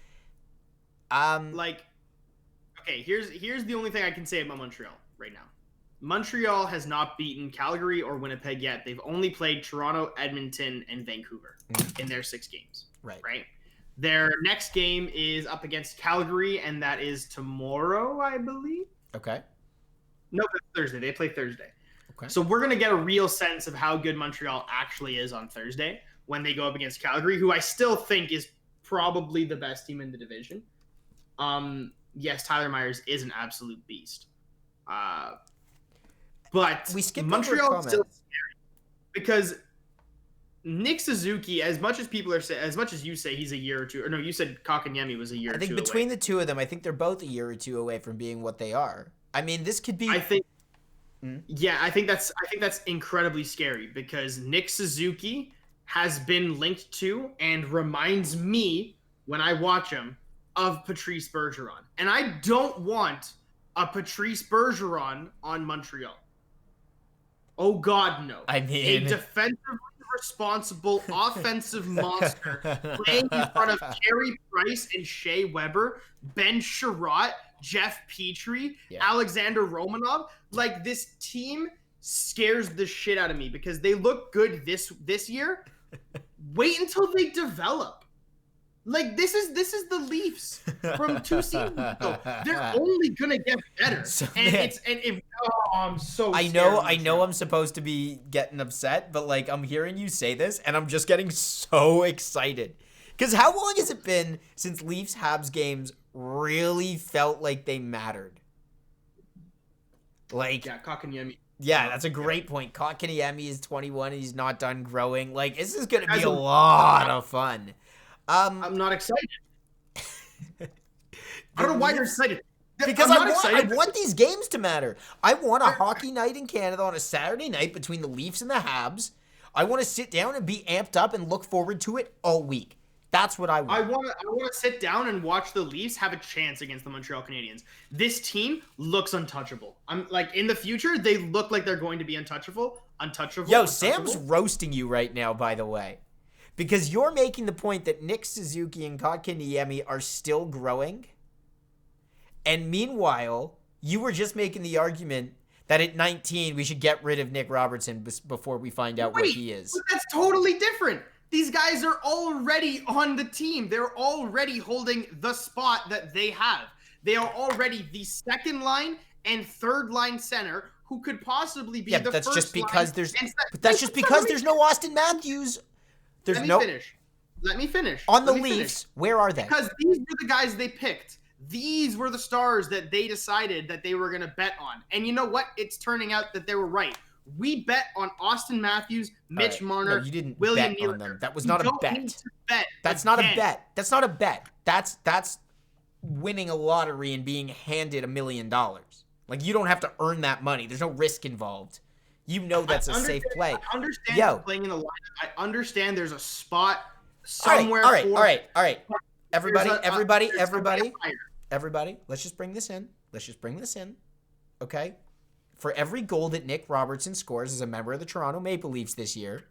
Okay, here's the only thing I can say about Montreal right now. Montreal has not beaten Calgary or Winnipeg yet. They've only played Toronto, Edmonton, and Vancouver in their 6 games. Right. Their next game is up against Calgary, and that is tomorrow, I believe. Okay. No, that's Thursday. They play Thursday. Okay. So we're going to get a real sense of how good Montreal actually is on Thursday when they go up against Calgary, who I still think is probably the best team in the division. Yes, Tyler Myers is an absolute beast. But we skipped Montreal is still scary because Nick Suzuki, as much as people are saying, as much as you say he's a year or two, or no, you said Kotkaniemi was a year or two away. I think between the two of them, I think they're both a year or two away from being what they are. I mean, this could be. I think that's incredibly scary because Nick Suzuki has been linked to and reminds me when I watch him of Patrice Bergeron, and I don't want a Patrice Bergeron on Montreal. Oh God, no! I mean, a defensively responsible offensive monster playing in front of Carey Price and Shea Weber, Ben Sherratt, Jeff Petrie, Alexander Romanov. Like, this team scares the shit out of me because they look good this year. Wait until they develop. Like, this is the Leafs from 2 seasons ago. They're only gonna get better. I'm so I know I'm supposed to be getting upset, but like, I'm hearing you say this and I'm just getting so excited. Because how long has it been since Leafs Habs games really felt like they mattered? Like, Kotkaniemi. Yeah, that's a great point. Kotkaniemi is 21 and he's not done growing. Like, this is gonna be a lot of fun. I'm not excited. I don't know why you're excited. Because I want these games to matter. I want a hockey night in Canada on a Saturday night between the Leafs and the Habs. I want to sit down and be amped up and look forward to it all week. That's what I want. I want to sit down and watch the Leafs have a chance against the Montreal Canadiens. This team looks untouchable. I'm like, in the future, they look like they're going to be untouchable. Yo, Sam's roasting you right now, by the way. Because you're making the point that Nick Suzuki and Kotkaniemi are still growing. And meanwhile, you were just making the argument that at 19, we should get rid of Nick Robertson before we find out what he is. But that's totally different. These guys are already on the team. They're already holding the spot that they have. They are already the second line and third line center who could possibly be the first line. But that's just because there's no Austin Matthews. Let me finish. On the Leafs, where are they? Because these were the guys they picked. These were the stars that they decided that they were going to bet on. And you know what? It's turning out that they were right. We bet on Austin Matthews, Mitch Marner, no, you didn't William bet on them. That was not a bet. That's not a bet. That's not a bet. That's winning a lottery and being handed $1 million. Like, you don't have to earn that money. There's no risk involved. You know that's a safe play. I understand playing in the lineup. I understand there's a spot somewhere. All right. Everybody. Let's just bring this in. Okay? For every goal that Nick Robertson scores as a member of the Toronto Maple Leafs this year,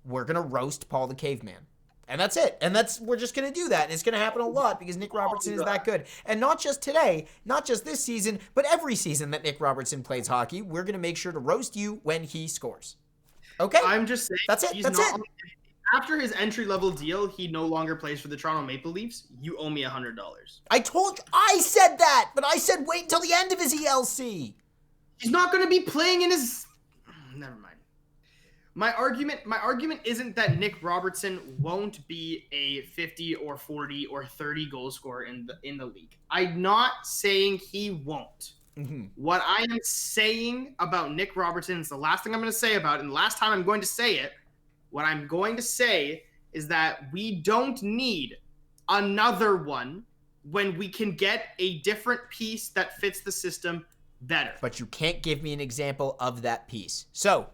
we're going to roast Paul the Caveman. And that's it. And we're just going to do that. And it's going to happen a lot because Nick Robertson is that good. And not just today, not just this season, but every season that Nick Robertson plays hockey, we're going to make sure to roast you when he scores. Okay? I'm just saying. That's it. After his entry-level deal, he no longer plays for the Toronto Maple Leafs. You owe me $100. I said that, but I said wait until the end of his ELC. He's not going to be playing in his... Never mind. My argument isn't that Nick Robertson won't be a 50 or 40 or 30 goal scorer in the league. I'm not saying he won't. Mm-hmm. What I am saying about Nick Robertson is the last thing I'm going to say about it, and the last time I'm going to say it, what I'm going to say is that we don't need another one when we can get a different piece that fits the system better. But you can't give me an example of that piece. So,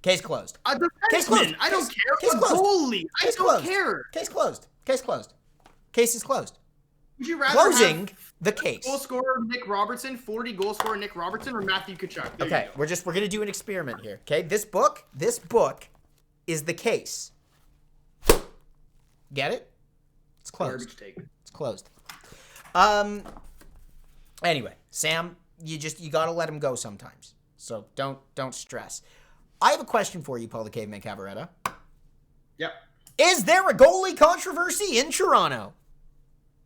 case closed. A defenseman. Case closed. I don't care. Case a closed. Goalie. I don't care. Case closed. Case closed. Case is closed. Would you rather closing have the case? Goal scorer Nick Robertson, 40 goal scorer Nick Robertson, or Matthew Tkachuk? Okay, we're gonna do an experiment here. Okay, this book is the case. Get it? It's closed. Garbage take. It's closed. Anyway, Sam, you gotta let him go sometimes. So don't stress. I have a question for you, Paul the Caveman Cavaretta. Yep. Is there a goalie controversy in Toronto?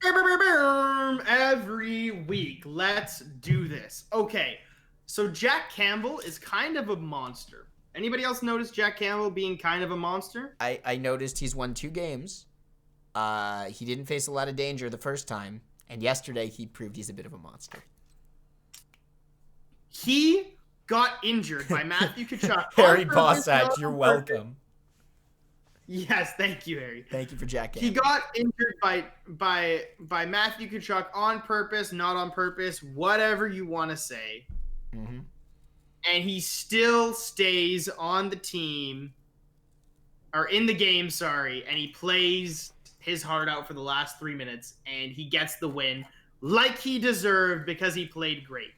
Every week. Let's do this. Okay. So Jack Campbell is kind of a monster. Anybody else notice Jack Campbell being kind of a monster? I noticed he's won 2 games. He didn't face a lot of danger the first time. And yesterday he proved he's a bit of a monster. He got injured by Matthew Tkachuk. Harry Bossack, you're welcome. Yes, thank you, Harry. Thank you for Jack Campbell. He got injured by Matthew Tkachuk on purpose, not on purpose, whatever you want to say. Mm-hmm. And he still stays on the team, or in the game, sorry, and he plays his heart out for the last 3 minutes, and he gets the win like he deserved because he played great.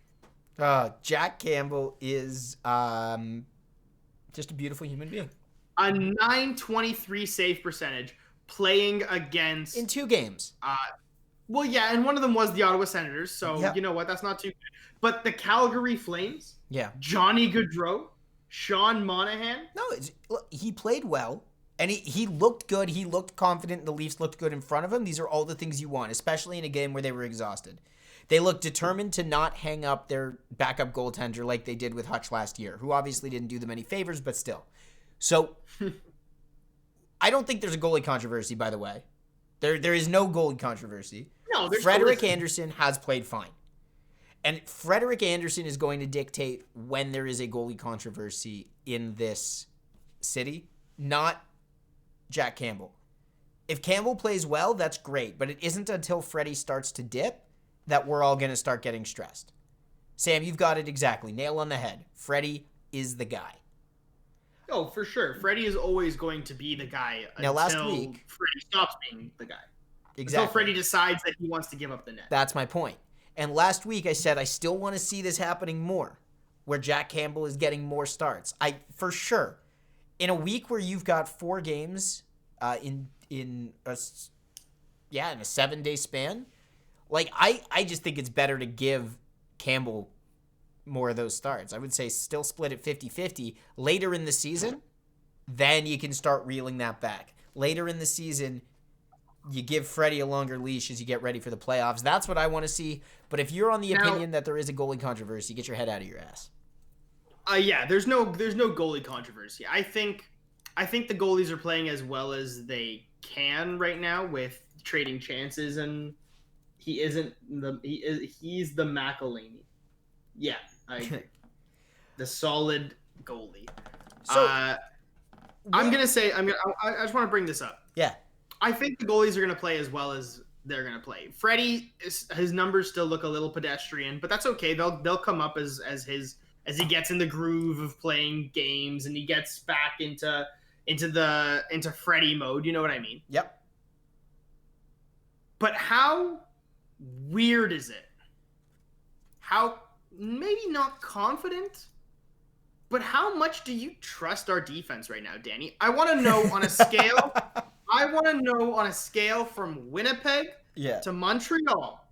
Jack Campbell is just a beautiful human being. A .923 save percentage playing against... In 2 games. Well, yeah, and one of them was the Ottawa Senators, so Yep. You know what? That's not too good. But the Calgary Flames, Yeah. Johnny Gaudreau, Sean Monahan. No, look, he played well, and he looked good. He looked confident. The Leafs looked good in front of him. These are all the things you want, especially in a game where they were exhausted. They looked determined to not hang up their backup goaltender like they did with Hutch last year, who obviously didn't do them any favors, but still. So, I don't think there's a goalie controversy, by the way. There is no goalie controversy. No, there's Frederik Andersen has played fine. And Frederik Andersen is going to dictate when there is a goalie controversy in this city, not Jack Campbell. If Campbell plays well, that's great, but it isn't until Freddie starts to dip that we're all going to start getting stressed. Sam, you've got it exactly. Nail on the head. Freddie is the guy. Oh, for sure. Freddie is always going to be the guy Now, last until week- Freddie stops being the guy. Exactly. Until Freddie decides that he wants to give up the net. That's my point. And last week I said I still want to see this happening more, where Jack Campbell is getting more starts. For sure. In a week where you've got 4 games in a 7-day span, like I just think it's better to give Campbell more of those starts. I would say still split it 50-50 later in the season. Then you can start reeling that back. Later in the season, you give Freddie a longer leash as you get ready for the playoffs. That's what I want to see. But if you're on the opinion that there is a goalie controversy, get your head out of your ass. Yeah, there's no goalie controversy. I think the goalies are playing as well as they can right now with trading chances, and he's the McElhaney. Yeah, I agree. The solid goalie. So I just want to bring this up. Yeah. I think the goalies are going to play as well as they're going to play. Freddie, his numbers still look a little pedestrian, but that's okay. They'll come up as he gets in the groove of playing games and he gets back into Freddie mode. You know what I mean? Yep. But how weird is it? How maybe not confident, but how much do you trust our defense right now, Danny? I want to know on a scale. I want to know on a scale from Winnipeg to Montreal,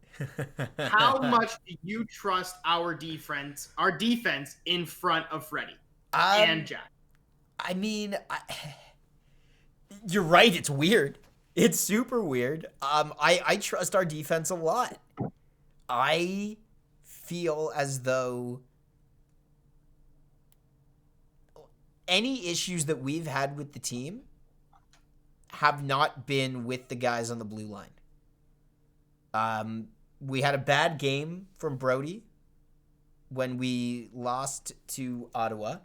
how much do you trust our defense in front of Freddie and Jack? I mean, you're right. It's weird. It's super weird. I trust our defense a lot. I feel as though any issues that we've had with the team have not been with the guys on the blue line. We had a bad game from Brody when we lost to Ottawa.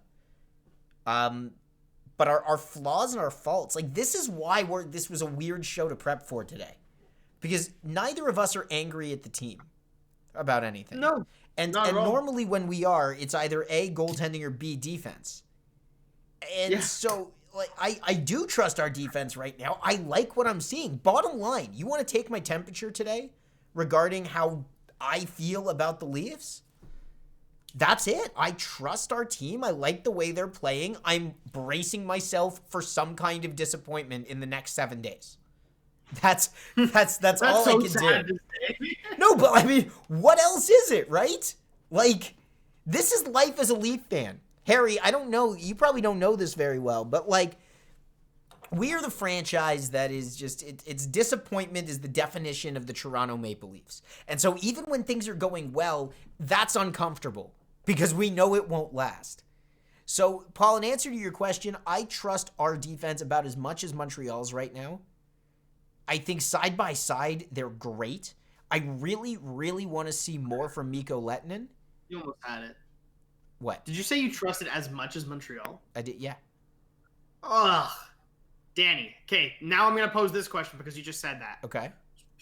But our flaws and our faults, like this is why this was a weird show to prep for today. Because neither of us are angry at the team about anything. No. And normally when we are, it's either A, goaltending, or B, defense. And so like I do trust our defense right now. I like what I'm seeing. Bottom line, you want to take my temperature today regarding how I feel about the Leafs? That's it. I trust our team. I like the way they're playing. I'm bracing myself for some kind of disappointment in the next 7 days. That's all so I can sad do. to say. No, but I mean, what else is it, right? Like, this is life as a Leaf fan. Harry, I don't know, you probably don't know this very well, but like, we are the franchise that is just, its disappointment is the definition of the Toronto Maple Leafs. And so even when things are going well, that's uncomfortable because we know it won't last. So, Paul, in answer to your question, I trust our defense about as much as Montreal's right now. I think side by side, they're great. I really, really want to see more from Mikko Lehtinen. You almost had it. What? Did you say you trusted as much as Montreal? I did, yeah. Ugh. Danny. Okay, now I'm going to pose this question because you just said that. Okay.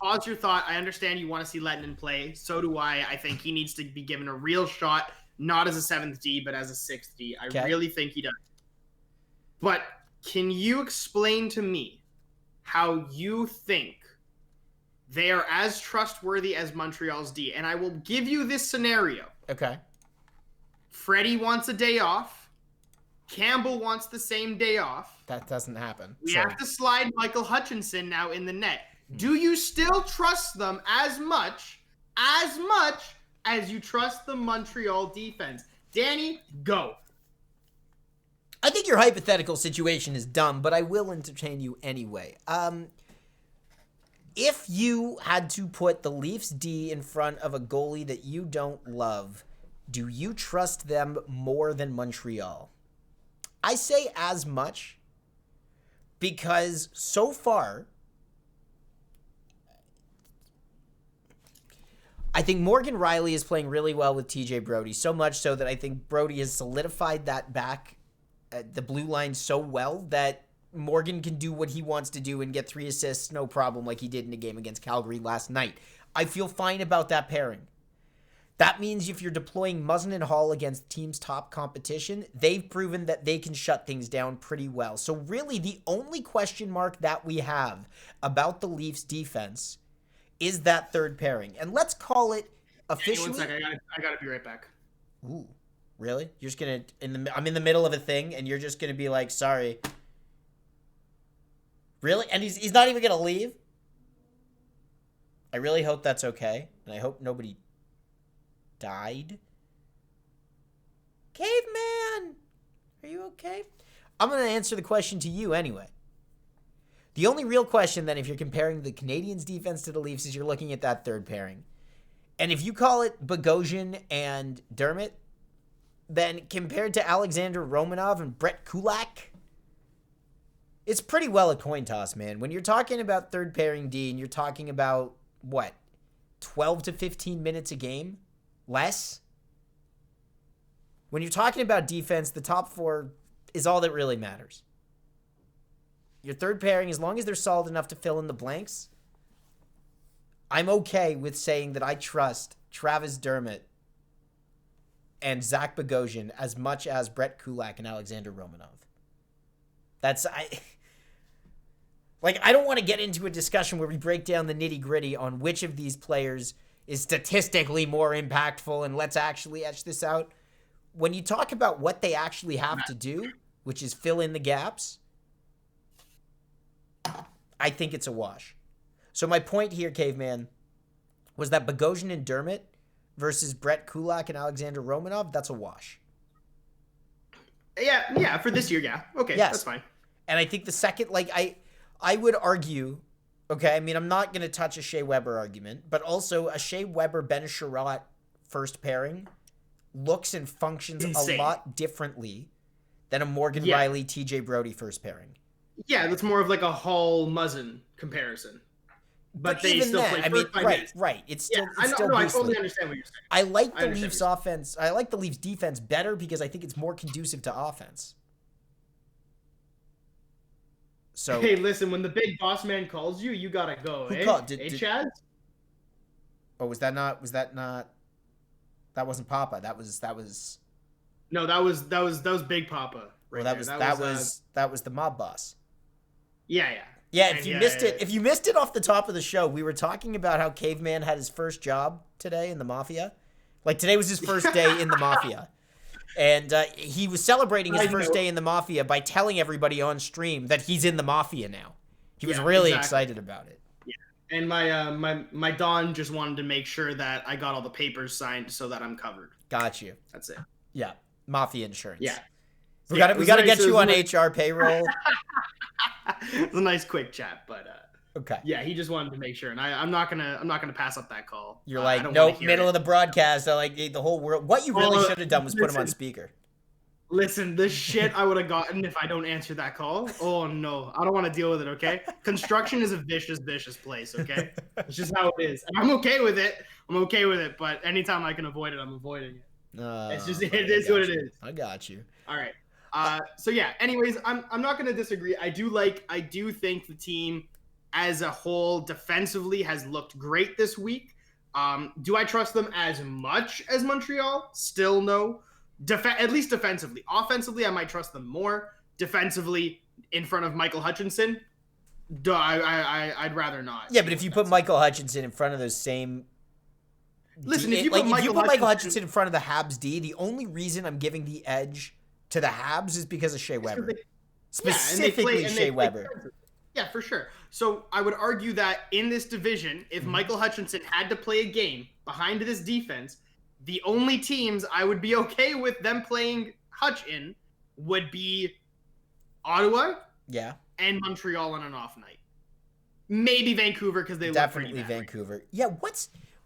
Pause your thought. I understand you want to see Lehtinen play. So do I. I think he needs to be given a real shot, not as a 7th D, but as a 6th D. I really think he does. But can you explain to me how you think they are as trustworthy as Montreal's D? And I will give you this scenario. Okay. Freddie wants a day off. Campbell wants the same day off. That doesn't happen. We have to slide Michael Hutchinson now in the net. Do you still trust them as much as you trust the Montreal defense? Danny, go. I think your hypothetical situation is dumb, but I will entertain you anyway. If you had to put the Leafs D in front of a goalie that you don't love, do you trust them more than Montreal? I say as much because so far, I think Morgan Rielly is playing really well with TJ Brodie, so much so that I think Brodie has solidified that back at the blue line so well that Morgan can do what he wants to do and get 3 assists, no problem, like he did in a game against Calgary last night. I feel fine about that pairing. That means if you're deploying Muzzin and Hall against teams' top competition, they've proven that they can shut things down pretty well. So really, the only question mark that we have about the Leafs' defense is that third pairing. And let's call it officially... One second, I gotta be right back. Ooh, really? You're just gonna... I'm in the middle of a thing, and you're just gonna be like, sorry. Really? And he's not even gonna leave? I really hope that's okay. And I hope nobody... died. Caveman, are you okay? I'm going to answer the question to you anyway. The only real question then, if you're comparing the Canadiens' defense to the Leafs, is you're looking at that third pairing. And if you call it Bogosian and Dermott, then compared to Alexander Romanov and Brett Kulak, it's pretty well a coin toss, man. When you're talking about third pairing D and you're talking about, what, 12 to 15 minutes a game? Less? When you're talking about defense, the top 4 is all that really matters. Your third pairing, as long as they're solid enough to fill in the blanks, I'm okay with saying that I trust Travis Dermott and Zach Bogosian as much as Brett Kulak and Alexander Romanov. I don't want to get into a discussion where we break down the nitty-gritty on which of these players is statistically more impactful, and let's actually etch this out. When you talk about what they actually have to do, which is fill in the gaps, I think it's a wash. So my point here, Caveman, was that Bogosian and Dermott versus Brett Kulak and Alexander Romanov, that's a wash. Yeah, for this year, yeah. Okay, yes. That's fine. And I think the second, I would argue, okay, I mean, I'm not going to touch a Shea Weber argument, but also a Shea Weber-Ben Sherratt first pairing looks and functions a lot differently than a Morgan Rielly, TJ Brodie first pairing. Yeah, that's more of like a Hall-Muzzin comparison. But they even still then, play I mean, minutes. right. It's still I beastly. totally understand what you're saying. I like the Leafs offense. I like the Leafs defense better because I think it's more conducive to offense. So hey, listen, when the big boss man calls you, you gotta go. Who called? Chad? Oh, was that not? That wasn't Papa. That was. No, that was Big Papa. Right. Well, that was the mob boss. Yeah. Yeah, if you missed it off the top of the show, we were talking about how Caveman had his first job today in the Mafia. Like, today was his first day in the Mafia. And he was celebrating his first day in the Mafia by telling everybody on stream that he's in the Mafia now. He was really excited about it. And my Don just wanted to make sure that I got all the papers signed so that I'm covered. Got you. That's it. Yeah. Mafia insurance. Yeah. We got to get you on HR payroll. It's a nice quick chat, but okay. Yeah, he just wanted to make sure, and I'm not gonna pass up that call. You're like, nope, middle of the broadcast. I like the whole world. What you really should have done was put him on speaker. Listen, the shit I would have gotten if I don't answer that call. Oh no, I don't want to deal with it. Okay, construction is a vicious place. Okay, it's just how it is, and I'm okay with it. But anytime I can avoid it, I'm avoiding it. It's just it is what it is. I got you. All right. So yeah. Anyways, I'm not gonna disagree. I do think the team as a whole defensively has looked great this week. Do I trust them as much as Montreal? Still no. At least defensively. Offensively, I might trust them more. Defensively, in front of Michael Hutchinson, I'd rather not. Yeah, but if you put Michael Hutchinson in front of those same... Listen, if you put Michael Hutchinson in front of the Habs D, the only reason I'm giving the edge to the Habs is because of Shea Weber. Specifically Shea Weber. Yeah, for sure. So I would argue that in this division, if Michael Hutchinson had to play a game behind this defense, the only teams I would be okay with them playing Hutch in would be Ottawa, and Montreal on an off night. Maybe Vancouver because they definitely look pretty bad Vancouver. Right. Yeah,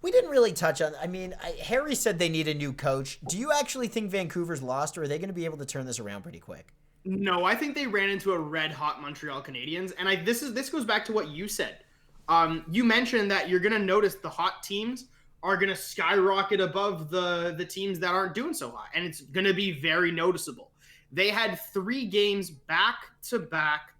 we didn't really touch on. I mean, Harry said they need a new coach. Do you actually think Vancouver's lost, or are they going to be able to turn this around pretty quick? No, I think they ran into a red hot Montreal Canadiens, and this goes back to what you said. You mentioned that you're going to notice the hot teams are going to skyrocket above the teams that aren't doing so hot, and it's going to be very noticeable. They had 3 games back to back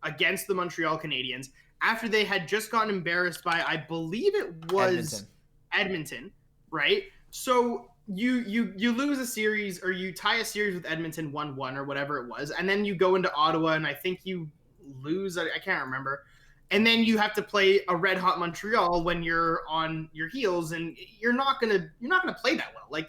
against the Montreal Canadiens after they had just gotten embarrassed by, I believe it was Edmonton, right? So you lose a series, or you tie a series with Edmonton 1-1 or whatever it was, and then you go into Ottawa and I think you lose. I can't remember. And then you have to play a red hot Montreal when you're on your heels, and you're not gonna play that well. Like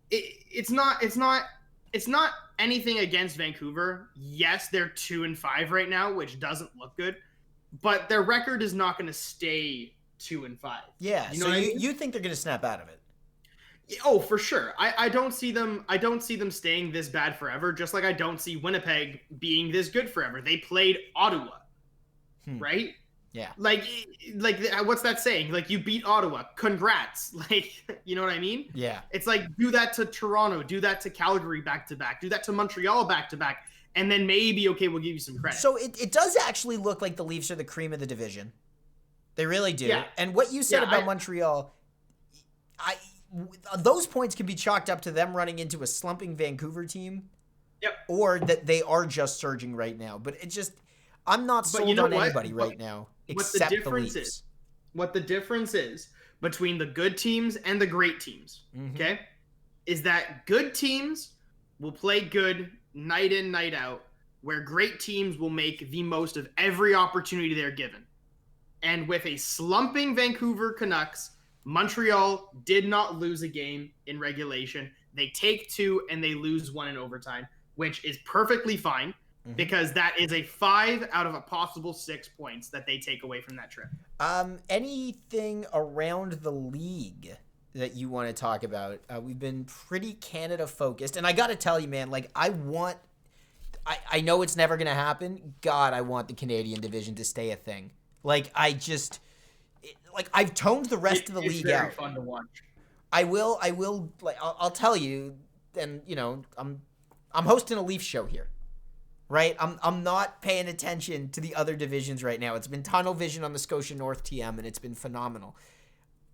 it's not anything against Vancouver. Yes, they're 2-5 right now, which doesn't look good, but their record is not going to stay 2-5. Yeah, you know, so you think they're going to snap out of it? Oh, for sure. I don't see them staying this bad forever. Just like I don't see Winnipeg being this good forever. They played Ottawa. Right? Yeah. Like what's that saying? Like, you beat Ottawa. Congrats. Like, you know what I mean? Yeah. It's like, do that to Toronto, do that to Calgary back-to-back, do that to Montreal back-to-back, and then maybe, okay, we'll give you some credit. So it does actually look like the Leafs are the cream of the division. They really do. Yeah. And what you said about Montreal, those points can be chalked up to them running into a slumping Vancouver team. Yep. Or that they are just surging right now. But it just... I'm not sold on anybody right now except the Leafs. What the difference is between the good teams and the great teams, okay, is that good teams will play good night in, night out, where great teams will make the most of every opportunity they're given. And with a slumping Vancouver Canucks, Montreal did not lose a game in regulation. They take 2 and they lose 1 in overtime, which is perfectly fine. Because that is a 5 out of a possible 6 points that they take away from that trip. Anything around the league that you want to talk about? We've been pretty Canada focused, and I got to tell you, man, like I know it's never gonna happen. God, I want the Canadian division to stay a thing. Like I've toned the rest of the league out. It's very fun to watch. I will. Like I'll tell you, and you know, I'm hosting a Leaf show here. Right? I'm not paying attention to the other divisions right now. It's been tunnel vision on the Scotia North TM, and it's been phenomenal.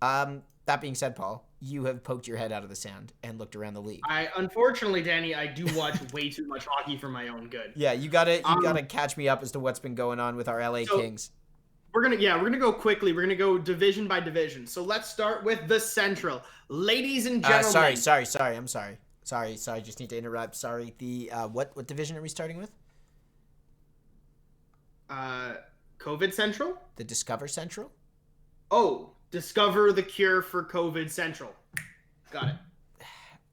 That being said, Paul, you have poked your head out of the sand and looked around the league. Unfortunately, Danny, I do watch way too much hockey for my own good. Yeah, you gotta catch me up as to what's been going on with our LA Kings. We're gonna go quickly. We're gonna go division by division. So let's start with the Central, ladies and gentlemen. Sorry. I'm sorry. Sorry. Just need to interrupt. Sorry. The what division are we starting with? COVID Central? The Discover Central? Oh, discover the cure for COVID Central. Got it.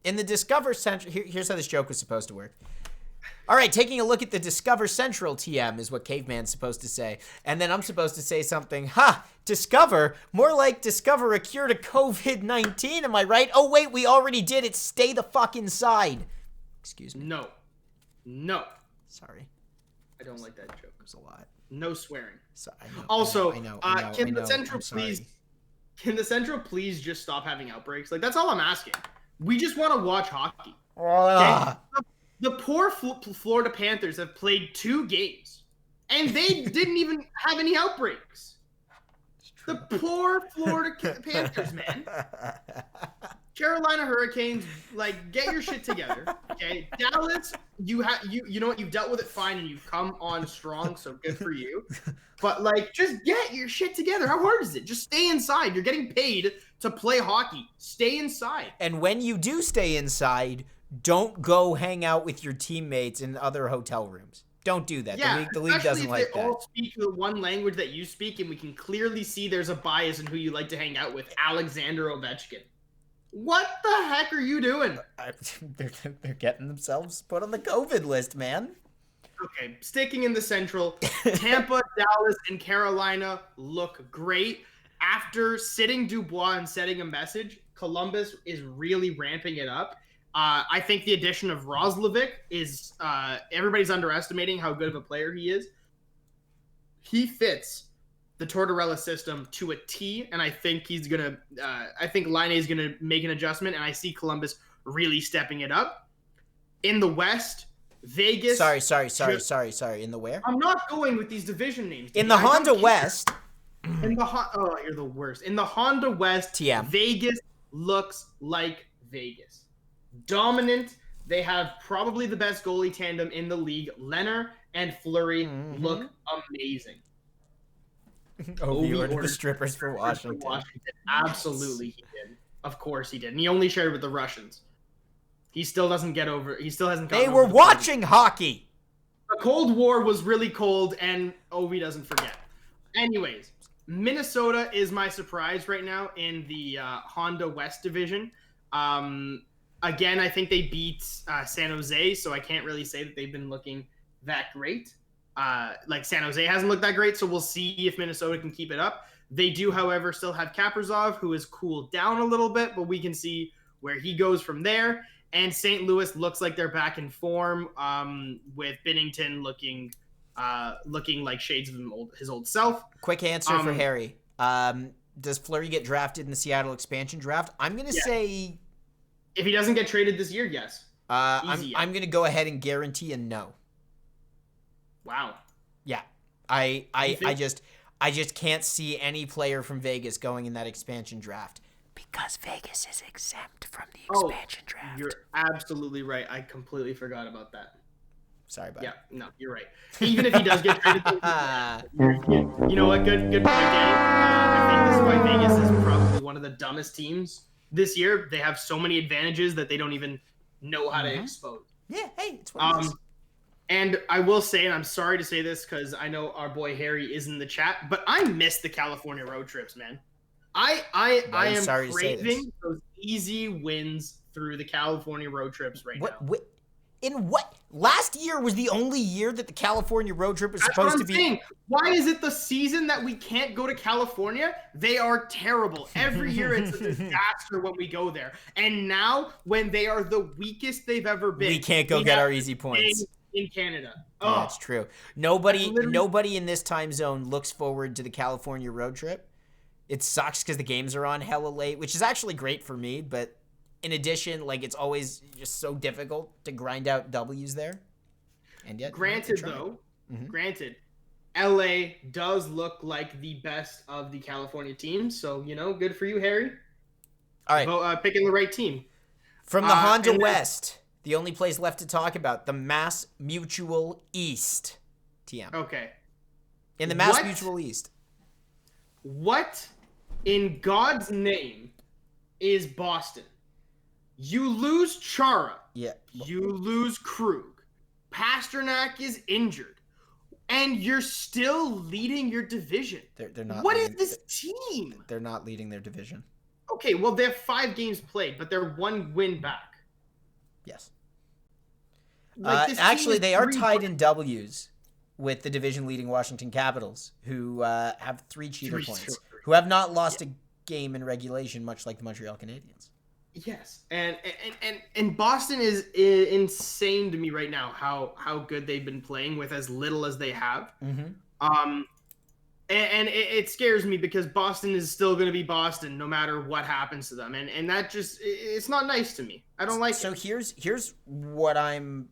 In the Discover Central, here's how this joke was supposed to work. All right, taking a look at the Discover Central TM is what Caveman's supposed to say. And then I'm supposed to say something, discover? More like discover a cure to COVID-19, am I right? Oh, wait, we already did it. Stay the fuck inside. Excuse me. No. Sorry. I don't like that joke. It was a lot. No swearing. So, Can the Central please just stop having outbreaks? Like, that's all I'm asking. We just want to watch hockey. Okay? The poor Florida Panthers have played 2 games, and they didn't even have any outbreaks. The poor Florida Panthers, man. Carolina Hurricanes, like, get your shit together, okay? Dallas, you know what? You've dealt with it fine, and you've come on strong, so good for you. But, like, just get your shit together. How hard is it? Just stay inside. You're getting paid to play hockey. Stay inside. And when you do stay inside, don't go hang out with your teammates in other hotel rooms. Don't do that. Yeah, the league doesn't like that. They all speak the one language that you speak, and we can clearly see there's a bias in who you like to hang out with. Alexander Ovechkin. What the heck are you doing? They're getting themselves put on the COVID list, man. Okay, sticking in the Central, Tampa, Dallas, and Carolina look great. After sitting Dubois and setting a message, Columbus is really ramping it up. I think the addition of Roslovic is everybody's underestimating how good of a player he is. He fits the Tortorella system to a T, and I think he's gonna. I think Laine is gonna make an adjustment, and I see Columbus really stepping it up. In the West, Vegas. Sorry. In the where? I'm not going with these division names. In the Honda West. You're the worst. In the Honda West, TM. Vegas looks like Vegas. Dominant. They have probably the best goalie tandem in the league. Leonard and Fleury look amazing. Ovi ordered the strippers for Washington. Absolutely, he did. Of course he did. And he only shared with the Russians. He still hasn't gotten over. They were watching hockey. The Cold War was really cold, and Ovi doesn't forget. Anyways, Minnesota is my surprise right now in the Honda West division. Again, I think they beat San Jose, so I can't really say that they've been looking that great. Like San Jose hasn't looked that great, so we'll see if Minnesota can keep it up. They do, however, still have Kaprizov, who has cooled down a little bit, but we can see where he goes from there. And St. Louis looks like they're back in form, with Binnington looking like shades of his old self. Quick answer for Harry. Does Fleury get drafted in the Seattle expansion draft? I'm going to say... If he doesn't get traded this year, yes. I'm going to go ahead and guarantee a no. Wow. Yeah. I just can't see any player from Vegas going in that expansion draft because Vegas is exempt from the expansion draft. You're absolutely right. I completely forgot about that. Sorry about that. Yeah, no, you're right. Even if he does get traded, you know what? Good point, Danny. I think this is why Vegas is probably one of the dumbest teams this year. They have so many advantages that they don't even know how to expose. Yeah, hey, it's what it is. And I will say, and I'm sorry to say this because I know our boy Harry is in the chat, but I miss the California road trips, man. I am craving those easy wins through the California road trips right now. Last year was the only year that the California road trip was supposed to be. Saying. Why is it the season that we can't go to California? They are terrible. Every year it's a disaster when we go there. And now when they are the weakest they've ever been, we can't go get our easy points. In Canada. Oh, that's true. Nobody in this time zone looks forward to the California road trip. It sucks because the games are on hella late, which is actually great for me, but in addition, like, it's always just so difficult to grind out W's there. And yet, granted, LA does look like the best of the California teams, so, good for you, Harry. All right. Picking the right team. From the Honda West, the only place left to talk about, the Mass Mutual East. TM. Okay. In the Mass Mutual East. What in God's name is Boston? You lose Chara. Yeah. You lose Krug. Pasternak is injured. And you're still leading your division. They're not. What is this team? They're not leading their division. Okay, well, they have 5 games played, but they're 1 win back. Yes. Actually, they are tied points. in W's with the division-leading Washington Capitals, who have 3 cheater points, who have not lost a game in regulation, much like the Montreal Canadiens. Yes, and Boston is insane to me right now. How good they've been playing with as little as they have. Mm-hmm. And it scares me because Boston is still going to be Boston no matter what happens to them, and that just it's not nice to me. I don't like it. So here's what I'm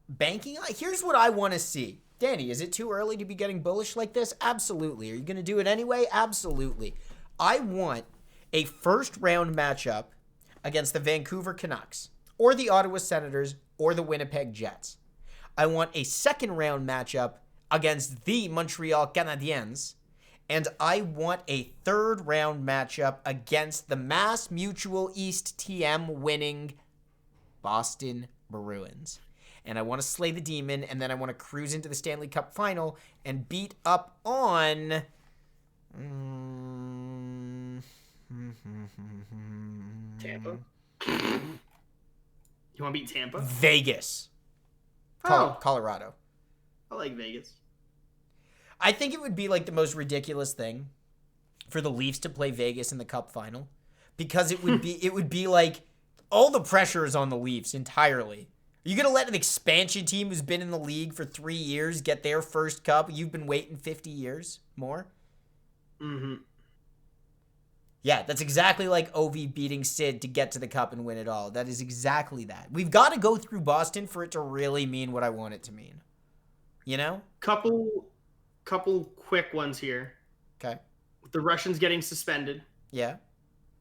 banking on. Here's what I want to see. Danny, is it too early to be getting bullish like this? Absolutely. Are you going to do it anyway? Absolutely. I want a first-round matchup against the Vancouver Canucks or the Ottawa Senators or the Winnipeg Jets. I want a second-round matchup against the Montreal Canadiens, and I want a third-round matchup against the Mass Mutual East TM winning Boston Bruins. And I want to slay the demon, and then I want to cruise into the Stanley Cup final and beat up on... Tampa? You want to beat Tampa? Vegas. Colorado. I like Vegas. I think it would be like the most ridiculous thing for the Leafs to play Vegas in the Cup final, because it would be like all the pressure is on the Leafs entirely. Are you going to let an expansion team who's been in the league for 3 years get their first cup? You've been waiting 50 years more? Mm-hmm. Yeah, that's exactly like Ovi beating Sid to get to the cup and win it all. That is exactly that. We've got to go through Boston for it to really mean what I want it to mean. You know? Couple quick ones here. Okay. With the Russians getting suspended. Yeah.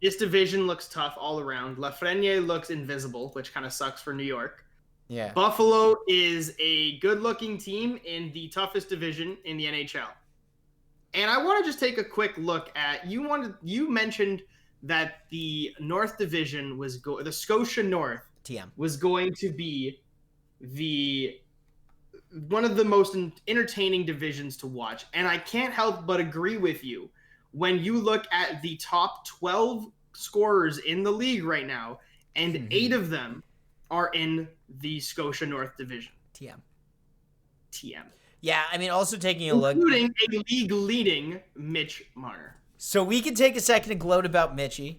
This division looks tough all around. Lafreniere looks invisible, which kind of sucks for New York. Yeah. Buffalo is a good-looking team in the toughest division in the NHL. And I want to just take a quick look at you mentioned that the North Division was the Scotia North TM was going to be one of the most entertaining divisions to watch. And I can't help but agree with you when you look at the top 12 scorers in the league right now, and 8 of them are in the Scotia North Division. TM. Yeah, I mean, also taking a look... Including a league-leading Mitch Marner. So we can take a second to gloat about Mitchie.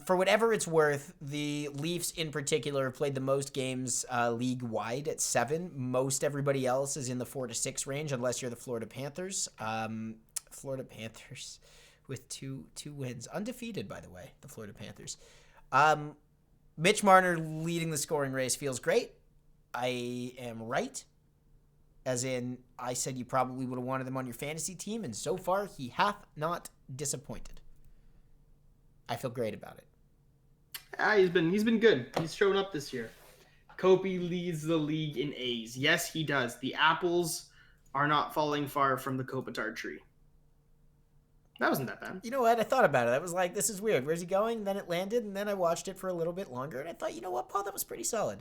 For whatever it's worth, the Leafs in particular have played the most games league-wide at 7. Most everybody else is in the 4 to 6 range, unless you're the Florida Panthers. Florida Panthers with two wins. Undefeated, by the way, the Florida Panthers. Mitch Marner leading the scoring race feels great. I am right. As in, I said you probably would have wanted them on your fantasy team, and so far, he hath not disappointed. I feel great about it. He's been good. He's shown up this year. Kopi leads the league in A's. Yes, he does. The apples are not falling far from the Kopitar tree. That wasn't that bad. You know what? I thought about it. I was like, this is weird. Where's he going? Then it landed, and then I watched it for a little bit longer, and I thought, you know what, Paul? That was pretty solid.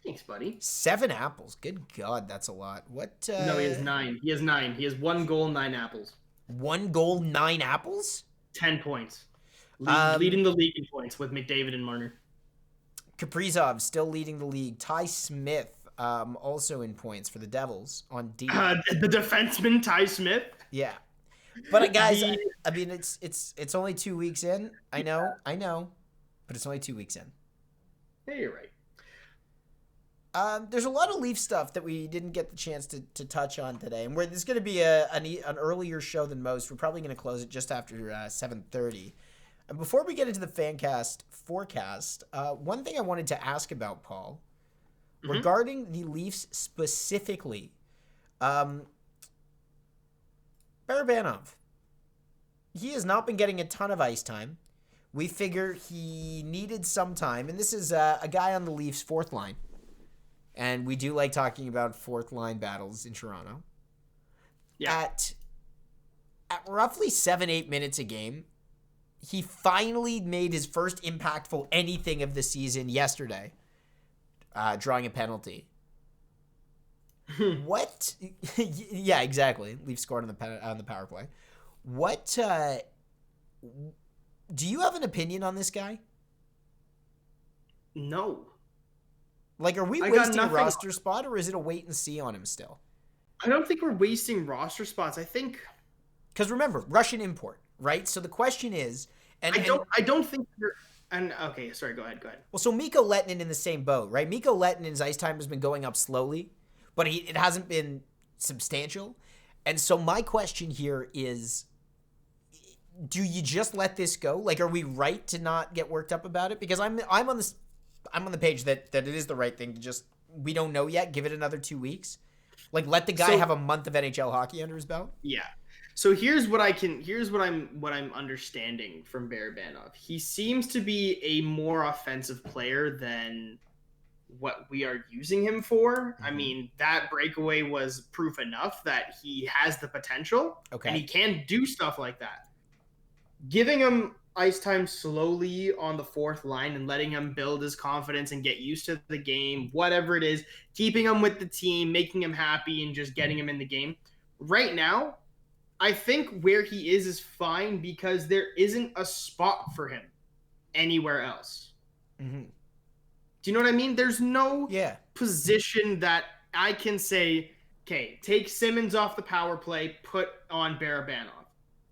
Thanks, buddy. 7 apples. Good God, that's a lot. What? No, he has 9. He has 9. He has 1 goal, 9 apples. 1 goal, 9 apples? 10 points. Leading the league in points with McDavid and Marner. Kaprizov still leading the league. Ty Smith also in points for the Devils on D. The defenseman Ty Smith. Yeah, but guys, I mean it's only 2 weeks in. I know, but it's only 2 weeks in. Yeah, you're right. There's a lot of Leaf stuff that we didn't get the chance to touch on today, and this is going to be an earlier show than most. We're probably going to close it just after 7:30. And before we get into the FanCast Forecast, one thing I wanted to ask about, Paul, regarding the Leafs specifically, Barabanov, he has not been getting a ton of ice time. We figure he needed some time, and this is a guy on the Leafs' fourth line. And we do like talking about fourth line battles in Toronto. Yeah. At roughly 7-8 minutes a game, he finally made his first impactful anything of the season yesterday, drawing a penalty. What? Yeah, exactly. Leafs scored on the power play. What? Do you have an opinion on this guy? No. Like, are we I got wasting a nothing- roster spot, or is it a wait and see on him still? I don't think we're wasting roster spots. I think Because remember, Russian import, right? So the question is, I don't think we're. And okay, sorry. Go ahead. Well, so Mikko Lehtinen in the same boat, right? Mikko Lehtinen's ice time has been going up slowly, but it hasn't been substantial. And so my question here is, do you just let this go? Like, are we right to not get worked up about it? Because I'm on the page that it is the right thing to just, we don't know yet. Give it another 2 weeks. Like, let the guy have a month of NHL hockey under his belt. Yeah. So here's what I'm understanding from Barabanov. He seems to be a more offensive player than what we are using him for. I mean, that breakaway was proof enough that he has the potential, and he can do stuff like that. Giving him ice time slowly on the fourth line and letting him build his confidence and get used to the game, whatever it is, keeping him with the team, making him happy, and just getting him in the game. Right now, I think where he is fine because there isn't a spot for him anywhere else. Mm-hmm. Do you know what I mean? There's no position that I can say, okay, take Simmons off the power play, put on Barabanov.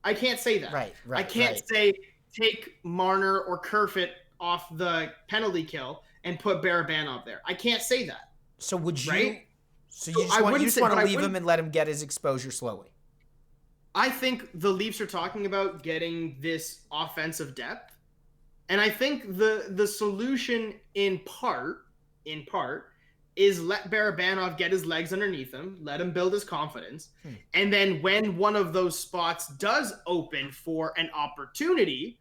I can't say that. Right. I can't say take Marner or Kerfoot off the penalty kill and put Barabanov there. I can't say that. So would you? Right? So you just want to leave him and let him get his exposure slowly? I think the Leafs are talking about getting this offensive depth. And I think the solution in part is let Barabanov get his legs underneath him, let him build his confidence. And then when one of those spots does open for an opportunity,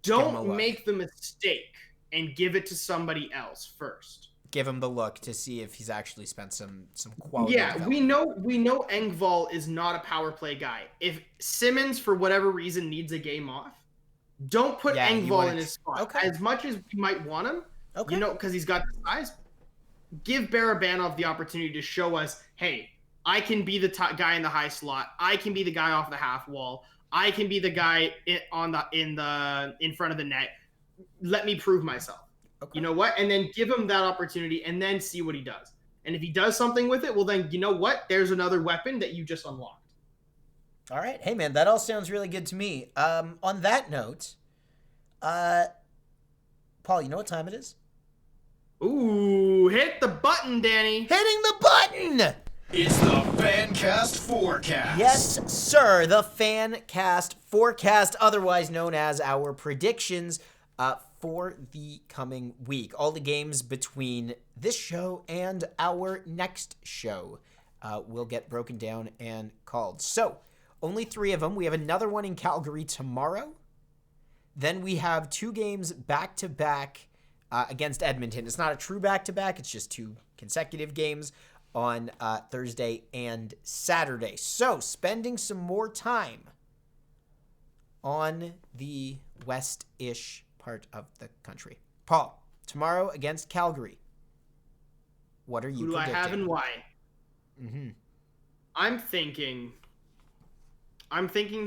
don't make the mistake and give it to somebody else first. Give him the look to see if he's actually spent some quality. Yeah, we know Engvall is not a power play guy. If Simmons, for whatever reason, needs a game off, don't put Engvall in his spot. Okay. As much as you might want him, because he's got the size, give Barabanov the opportunity to show us, hey, I can be the guy in the high slot. I can be the guy off the half wall. I can be the guy in front of the net. Let me prove myself. Okay. You know what? And then give him that opportunity and then see what he does. And if he does something with it, well, then you know what? There's another weapon that you just unlocked. All right. Hey, man, that all sounds really good to me. On that note, Paul, you know what time it is? Ooh, hit the button, Danny. Hitting the button! It's the FanCast Forecast. Yes, sir. The FanCast Forecast, otherwise known as our predictions for the coming week. All the games between this show and our next show will get broken down and called. So, only 3 of them. We have another one in Calgary tomorrow. Then we have 2 games back-to-back against Edmonton. It's not a true back-to-back. It's just 2 consecutive games on Thursday and Saturday. So, spending some more time on the west-ish part of the country. Paul, tomorrow against Calgary, what are you predicting? Who do I have and why? Mm-hmm. I'm thinking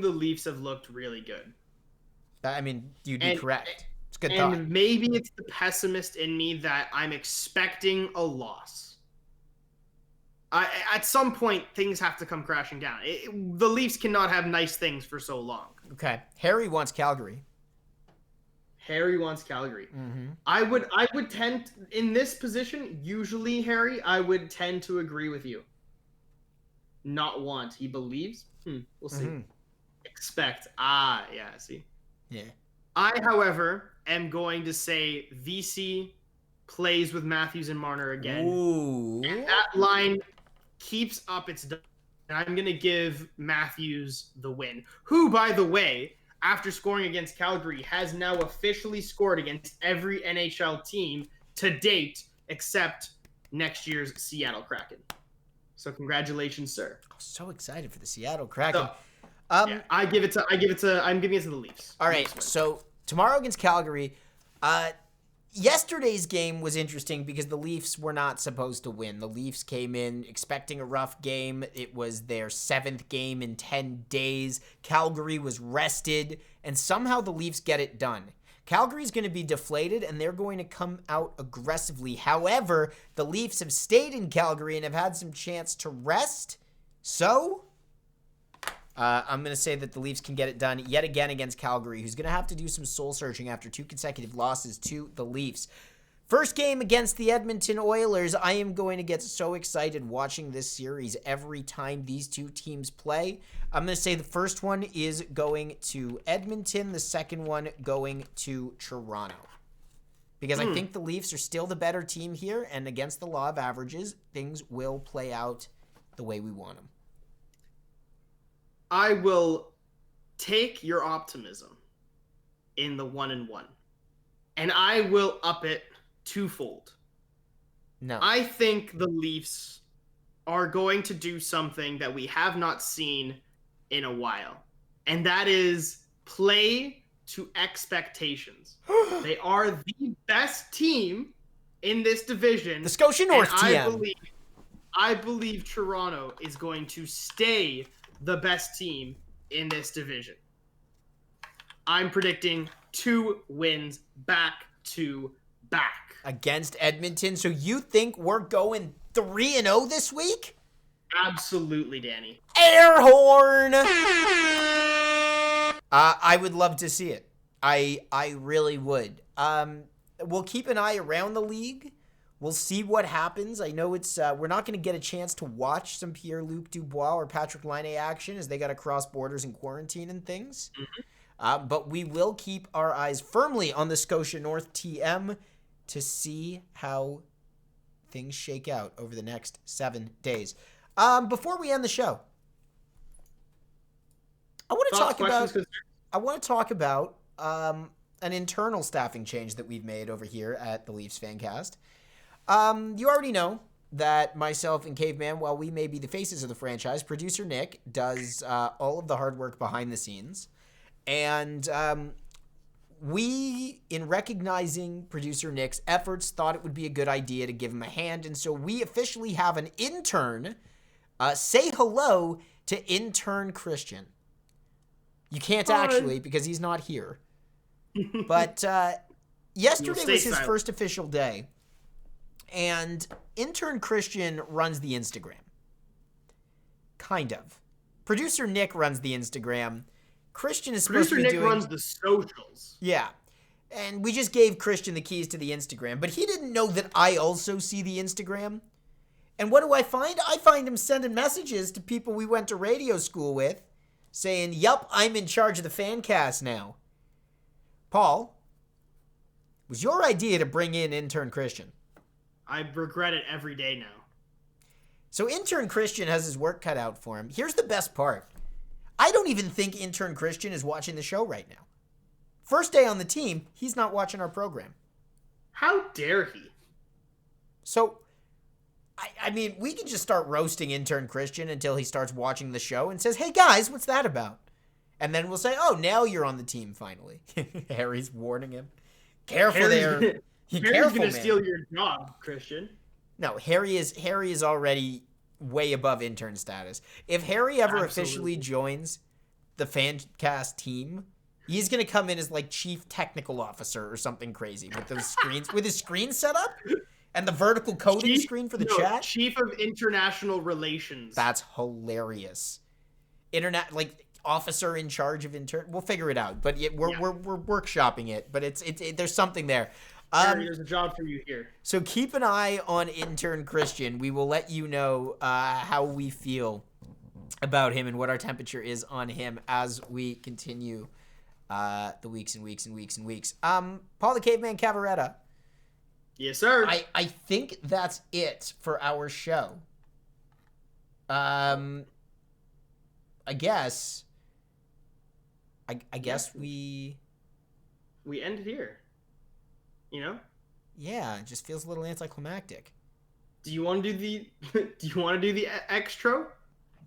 the Leafs have looked really good. I mean, you'd be correct. It's a good and thought. Maybe it's the pessimist in me that I'm expecting a loss. At some point, things have to come crashing down. The Leafs cannot have nice things for so long. Okay. Harry wants Calgary. Mm-hmm. I would tend, in this position, usually, Harry, I would tend to agree with you. Not want. He believes? We'll see. Mm-hmm. Expect. Yeah, see? Yeah. I, however, am going to say VC plays with Matthews and Marner again. Ooh. And that line keeps up its... And I'm going to give Matthews the win. Who, by the way, after scoring against Calgary, has now officially scored against every NHL team to date except next year's Seattle Kraken. So congratulations, sir. I'm so excited for the Seattle Kraken. So, I'm giving it to the Leafs. All right, so tomorrow against Calgary, yesterday's game was interesting because the Leafs were not supposed to win. The Leafs came in expecting a rough game. It was their 7th game in 10 days. Calgary was rested, and somehow the Leafs get it done. Calgary's going to be deflated, and they're going to come out aggressively. However, the Leafs have stayed in Calgary and have had some chance to rest. So, I'm going to say that the Leafs can get it done yet again against Calgary, who's going to have to do some soul-searching after 2 consecutive losses to the Leafs. First game against the Edmonton Oilers. I am going to get so excited watching this series every time these two teams play. I'm going to say the first one is going to Edmonton, the second one going to Toronto. Because I think the Leafs are still the better team here, and against the law of averages, things will play out the way we want them. I will take your optimism in the 1-1, and I will up it twofold. No. I think the Leafs are going to do something that we have not seen in a while, and that is play to expectations. They are the best team in this division. The Scotia North TM. I believe Toronto is going to stay the best team in this division. I'm predicting 2 wins back to back. Against Edmonton. So you think we're going 3-0 this week? Absolutely, Danny. Air horn! I would love to see it. I really would. We'll keep an eye around the league. We'll see what happens. I know it's we're not going to get a chance to watch some Pierre-Luc Dubois or Patrik Laine action as they got to cross borders and quarantine and things. Mm-hmm. But we will keep our eyes firmly on the Scotia North TM to see how things shake out over the next 7 days. Before we end the show, I want to talk about an internal staffing change that we've made over here at the Leafs FanCast. You already know that myself and Caveman, while we may be the faces of the franchise, producer Nick does all of the hard work behind the scenes. And we, in recognizing producer Nick's efforts, thought it would be a good idea to give him a hand. And so we officially have an intern. Say hello to intern Christian. You can't actually because he's not here. But yesterday was his first official day. And intern Christian runs the Instagram. Kind of. Producer Nick runs the Instagram. Christian is supposed to be Producer Nick runs the socials. Yeah. And we just gave Christian the keys to the Instagram. But he didn't know that I also see the Instagram. And what do I find? I find him sending messages to people we went to radio school with saying, yup, I'm in charge of the FanCast now. Paul, it was your idea to bring in intern Christian. I regret it every day now. So intern Christian has his work cut out for him. Here's the best part. I don't even think intern Christian is watching the show right now. First day on the team, he's not watching our program. How dare he? So, I mean, we can just start roasting intern Christian until he starts watching the show and says, hey guys, what's that about? And then we'll say, oh, now you're on the team finally. Harry's warning him. Careful there. Harry's going to steal your job, Christian. No, Harry is already way above intern status. If Harry ever officially joins the FanCast team, he's going to come in as like chief technical officer or something crazy with those screens, with his screen set up and the vertical coding screen for the chat. Chief of international relations. That's hilarious. Officer in charge of intern. We'll figure it out, but we're workshopping it. But it's there's something there. There's a job for you here. So keep an eye on intern Christian. We will let you know how we feel about him and what our temperature is on him as we continue the weeks and weeks and weeks and weeks. Paul the Caveman Cavaretta. Yes, sir. I think that's it for our show. I guess we end it here. You know? Yeah, it just feels a little anticlimactic. Do you want to do the extra?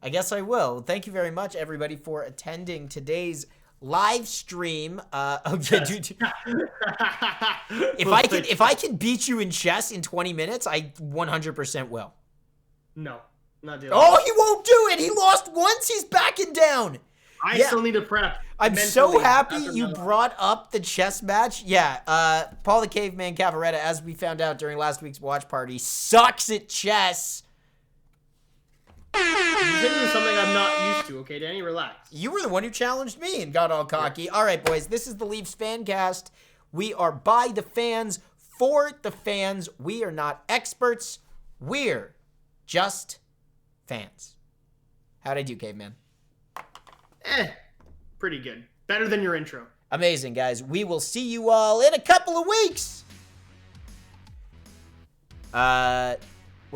I guess I will. Thank you very much, everybody, for attending today's live stream. If I can beat you in chess in 20 minutes, I 100% will. No, not doing Oh, he won't do it. He lost once. He's backing down. I still need to prep. I'm so mentally happy after you my- brought up the chess match. Yeah, Paul the Caveman Cavaretta, as we found out during last week's watch party, sucks at chess. This is something I'm not used to, okay, Danny? Relax. You were the one who challenged me and got all cocky. All right, boys, this is the Leafs FanCast. We are by the fans, for the fans. We are not experts. We're just fans. How'd I do, Caveman? Pretty good. Better than your intro. Amazing, guys. We will see you all in a couple of weeks. We're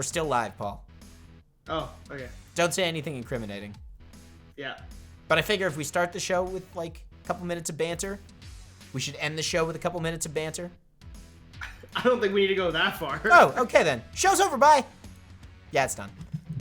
still live, Paul. Oh, okay. Don't say anything incriminating. Yeah. But I figure if we start the show with, like, a couple minutes of banter, we should end the show with a couple minutes of banter. I don't think we need to go that far. Oh, okay then. Show's over. Bye. Yeah, it's done.